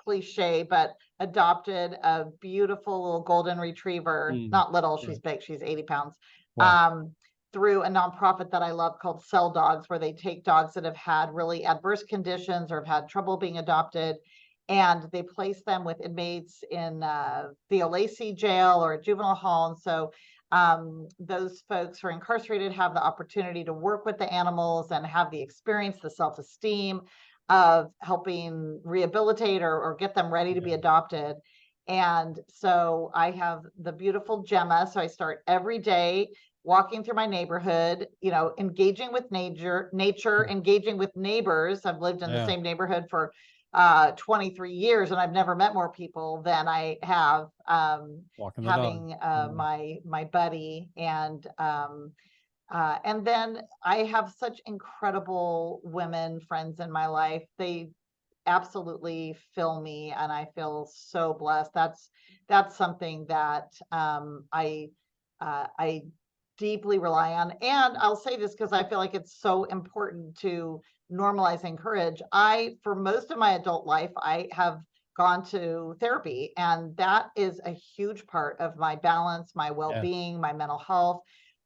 S1: cliche, but adopted a beautiful little golden retriever, not little, she's big, she's 80 pounds, through a nonprofit that I love called Cell Dogs, where they take dogs that have had really adverse conditions or have had trouble being adopted, and they place them with inmates in the Lacey jail or a juvenile hall. And so those folks who are incarcerated have the opportunity to work with the animals and have the experience, the self-esteem of helping rehabilitate or get them ready to be adopted. And so I have the beautiful Gemma. So I start every day walking through my neighborhood, engaging with nature, engaging with neighbors. I've lived in the same neighborhood for 23 years, and I've never met more people than I have having my buddy, and And then I have such incredible women friends in my life. They absolutely fill me, and I feel so blessed. That's something that I deeply rely on. And I'll say this because I feel like it's so important to normalizing courage. For most of my adult life, I have gone to therapy, and that is a huge part of my balance, my
S2: Yeah.
S1: well-being, my mental health.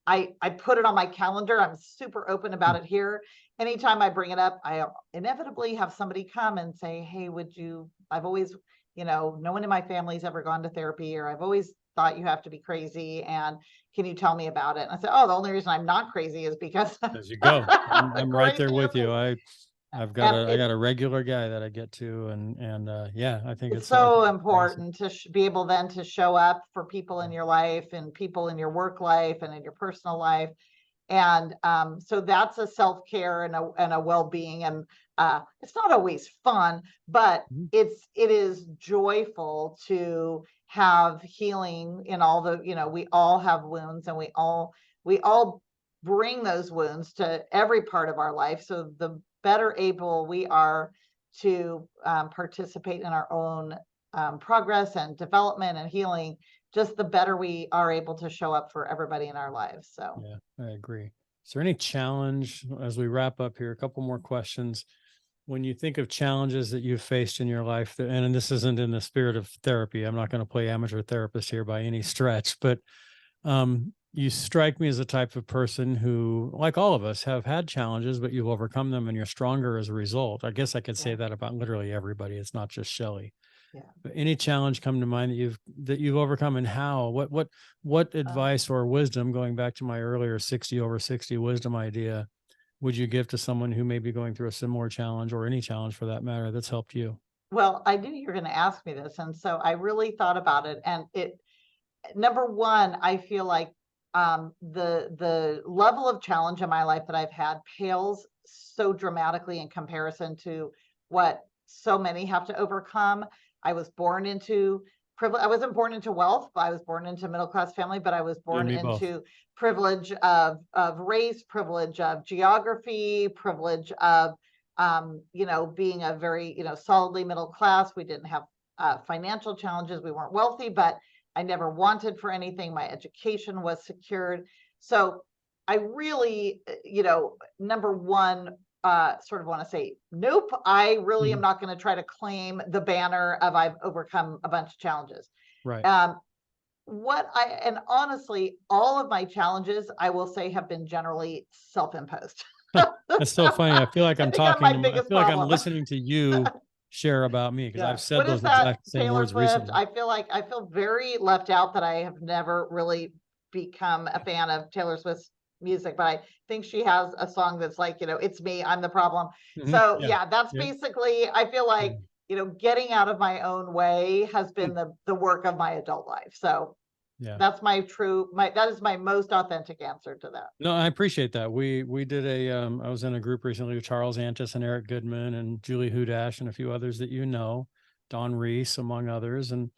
S1: I put it on my calendar. I'm super open about
S2: Mm.
S1: it here. Anytime I bring it up, I inevitably have somebody come and say, "Hey, would you?" I've always, no one in my family's ever gone to therapy, or I've always thought you have to be crazy. And can you tell me about it? And I said, "Oh, the only reason I'm not crazy is because
S2: As you go. I'm right
S1: great
S2: there with you.
S1: family."
S2: I
S1: And
S2: got a regular guy that I get to, and yeah,
S1: it's
S2: I think
S1: so
S2: it's awesome.
S1: important to be able then to show up for people in your life and people in your work life and in your personal life. And so that's a self-care and a well-being. And it's not always fun, but
S2: Mhm.
S1: it is joyful to have healing in all the, we all have wounds, and we all bring those wounds to every part of our life. So the better able we are to participate in our own progress and development and healing, just the better we are able to show up for everybody in our lives. So.
S2: Yeah, I agree. Is there any challenge as we wrap up here? A couple more questions. When you think of challenges that you've faced in your life, and this isn't in the spirit of therapy, I'm not going to play amateur therapist here by any stretch, but you strike me as a type of person who, like all of us, have had challenges, but you've overcome them and you're stronger as a result. I guess I could say
S1: Yeah.
S2: that about literally everybody. It's not just Shelley.
S1: Yeah.
S2: But any challenge come to mind that you've overcome, and how? What
S1: Um,
S2: advice or wisdom, going back to my earlier 60 over 60 wisdom idea, would you give to someone who may be going through a similar challenge, or any challenge for that matter, that's helped you?
S1: well, I knew you were going to ask me this, and so I really thought about it. And number one, I feel like the level of challenge in my life that I've had pales so dramatically in comparison to what so many have to overcome. I was born into privilege. I wasn't born into wealth, but I was born into a middle class family, but I was
S2: You and
S1: born
S2: me both.
S1: into privilege of race, privilege of geography, privilege of being a very, solidly middle class. We didn't have financial challenges. We weren't wealthy, but I never wanted for anything. My education was secured. So I really, number one, sort of want to say, nope, I really am
S2: Mhm.
S1: not going to try to claim the banner of I've overcome a bunch of challenges.
S2: Right.
S1: Um, and honestly, all of my challenges, I will say, have been generally self-imposed.
S2: That's so funny. I feel like
S1: I think I'm my biggest
S2: I feel like I'm
S1: problem.
S2: listening to you share about me, because
S1: Yeah.
S2: I've said
S1: What is
S2: those
S1: that,
S2: exact same
S1: Taylor
S2: words
S1: Swift?
S2: recently.
S1: I feel very left out that I have never really become a fan of Taylor Swift's music, but I think she has a song that's like, it's me, I'm the problem.
S2: Mhm.
S1: So
S2: Yeah.
S1: yeah, that's
S2: Yeah.
S1: basically, I feel
S2: Yeah.
S1: like, getting out of my own way has
S2: Mm.
S1: been the work of my adult life. So
S2: Yeah.
S1: that is my most authentic answer to that.
S2: No, I appreciate that. We did I was in a group recently with Charles Antis and Eric Goodman and Julie Hudash and a few others that Don Reese among others, and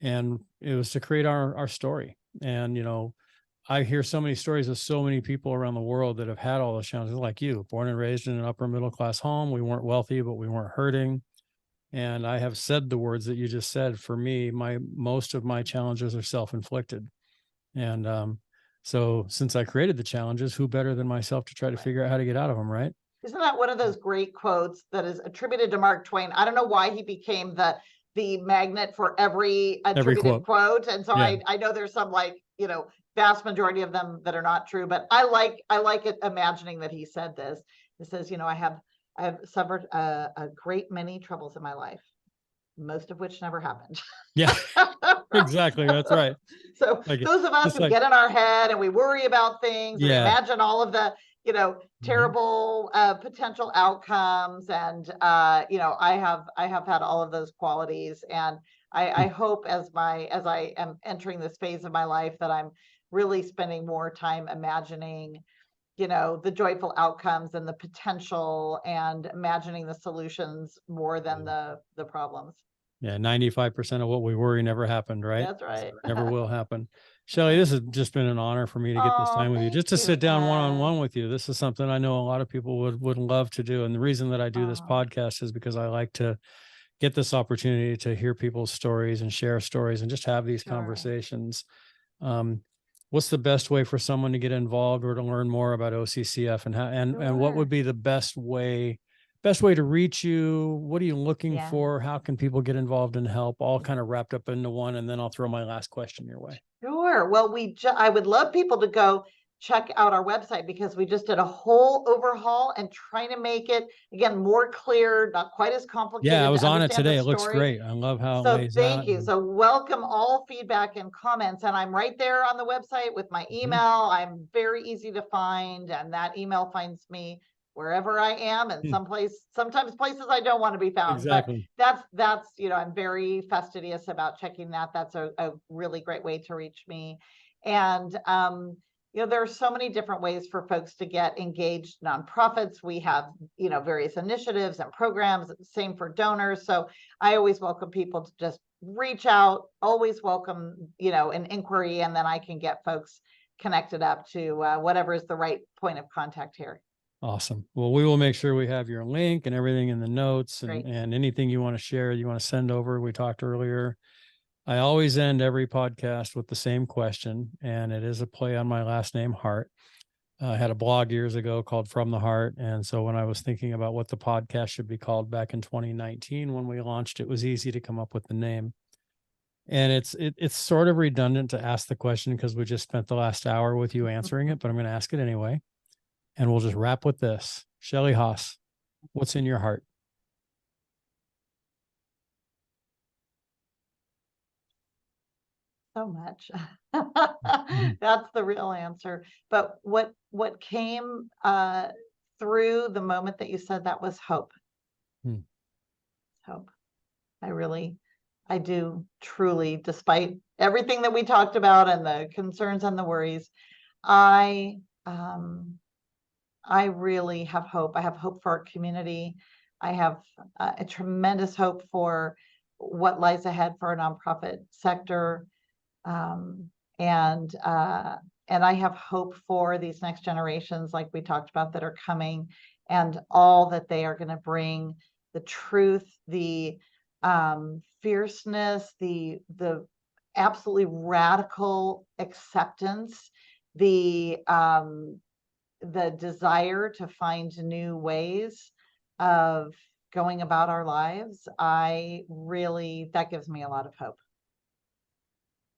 S2: it was to create our story. And I hear so many stories of so many people around the world that have had all those challenges, like you, born and raised in an upper middle class home. We weren't wealthy, but we weren't hurting. And I have said the words that you just said. For me, my most of my challenges are self-inflicted. And so since I created the challenges, who better than myself to try to
S1: Right.
S2: figure out how to get out of them, right?
S1: Isn't that one of those great quotes that is attributed to Mark Twain? I don't know why he became the magnet for every
S2: Every
S1: attributed
S2: quote.
S1: quote. And so
S2: Yeah.
S1: I know there's some, like, vast majority of them that are not true, but I like it imagining that he said this. It says, I have suffered a great many troubles in my life, most of which never happened.
S2: Yeah, exactly. That's right.
S1: So
S2: Like
S1: those of us
S2: just
S1: who
S2: like,
S1: get in our head and we worry about things and we
S2: yeah.
S1: imagine all of the,
S2: Mhm.
S1: terrible potential outcomes. And I have had all of those qualities. And I hope as I am entering this phase of my life that I'm really spending more time imagining, the joyful outcomes and the potential, and imagining the solutions more than
S2: Yeah.
S1: the problems.
S2: Yeah. 95% of what we worry never happened, right?
S1: That's
S2: So
S1: right.
S2: it never will happen. Shelley, this has just been an honor for me to get this
S1: Oh,
S2: time with you,
S1: thank
S2: just to
S1: you,
S2: sit down
S1: Ed.
S2: one-on-one with you. This is something I know a lot of people would love to do. And the reason that I do this
S1: Oh,
S2: podcast is because I like to get this opportunity to hear people's stories and share stories and just have these
S1: sure.
S2: conversations. Um, what's the best way for someone to get involved or to learn more about OCCF, and how, and what would
S1: Sure.
S2: be the best way to reach you? What are you looking
S1: Yeah.
S2: for? How can people get involved and help? All kind of wrapped up into one. And then I'll throw my last question your way.
S1: Sure. Well, I would love people to go check out our website because we just did a whole overhaul and trying to make it, again, more clear, not quite as
S2: Yeah, I
S1: complicated
S2: was
S1: to
S2: on it
S1: understand the
S2: today. It looks
S1: story.
S2: great. I love how it
S1: So
S2: lays
S1: thank
S2: out.
S1: you. So welcome all feedback and comments. And I'm right there on the website with my
S2: Mhm.
S1: email. I'm very easy to find, and that email finds me wherever I am, and sometimes places I don't want to be found.
S2: Exactly.
S1: But that's I'm very fastidious about checking that. That's a really great way to reach me. And there are so many different ways for folks to get engaged. Nonprofits, we have various initiatives and programs, same for donors. So I always welcome people to just reach out, always welcome an inquiry, and then I can get folks connected up to whatever is the right point of contact here.
S2: Awesome. Well, we will make sure we have your link and everything in the notes,
S1: Great.
S2: and anything you want to share, you want to send over. We talked earlier. I always end every podcast with the same question, and it is a play on my last name, Hart. I had a blog years ago called From the Heart. And so when I was thinking about what the podcast should be called back in 2019, when we launched, it was easy to come up with the name. And it's sort of redundant to ask the question because we just spent the last hour with you answering it, but I'm going to ask it anyway. And we'll just wrap with this. Shelley Hoss, what's in your heart?
S1: So much.
S2: Mhm.
S1: That's the real answer. But what came through the moment that you said that was hope.
S2: Hmm.
S1: Hope. I do truly, despite everything that we talked about and the concerns and the worries, I I really have hope. I have hope for our community. I have a tremendous hope for what lies ahead for our nonprofit sector. Um, and I have hope for these next generations, like we talked about, that are coming, and all that they are going to bring: the truth, the fierceness, the absolutely radical acceptance, the desire to find new ways of going about our lives. That gives me a lot of hope.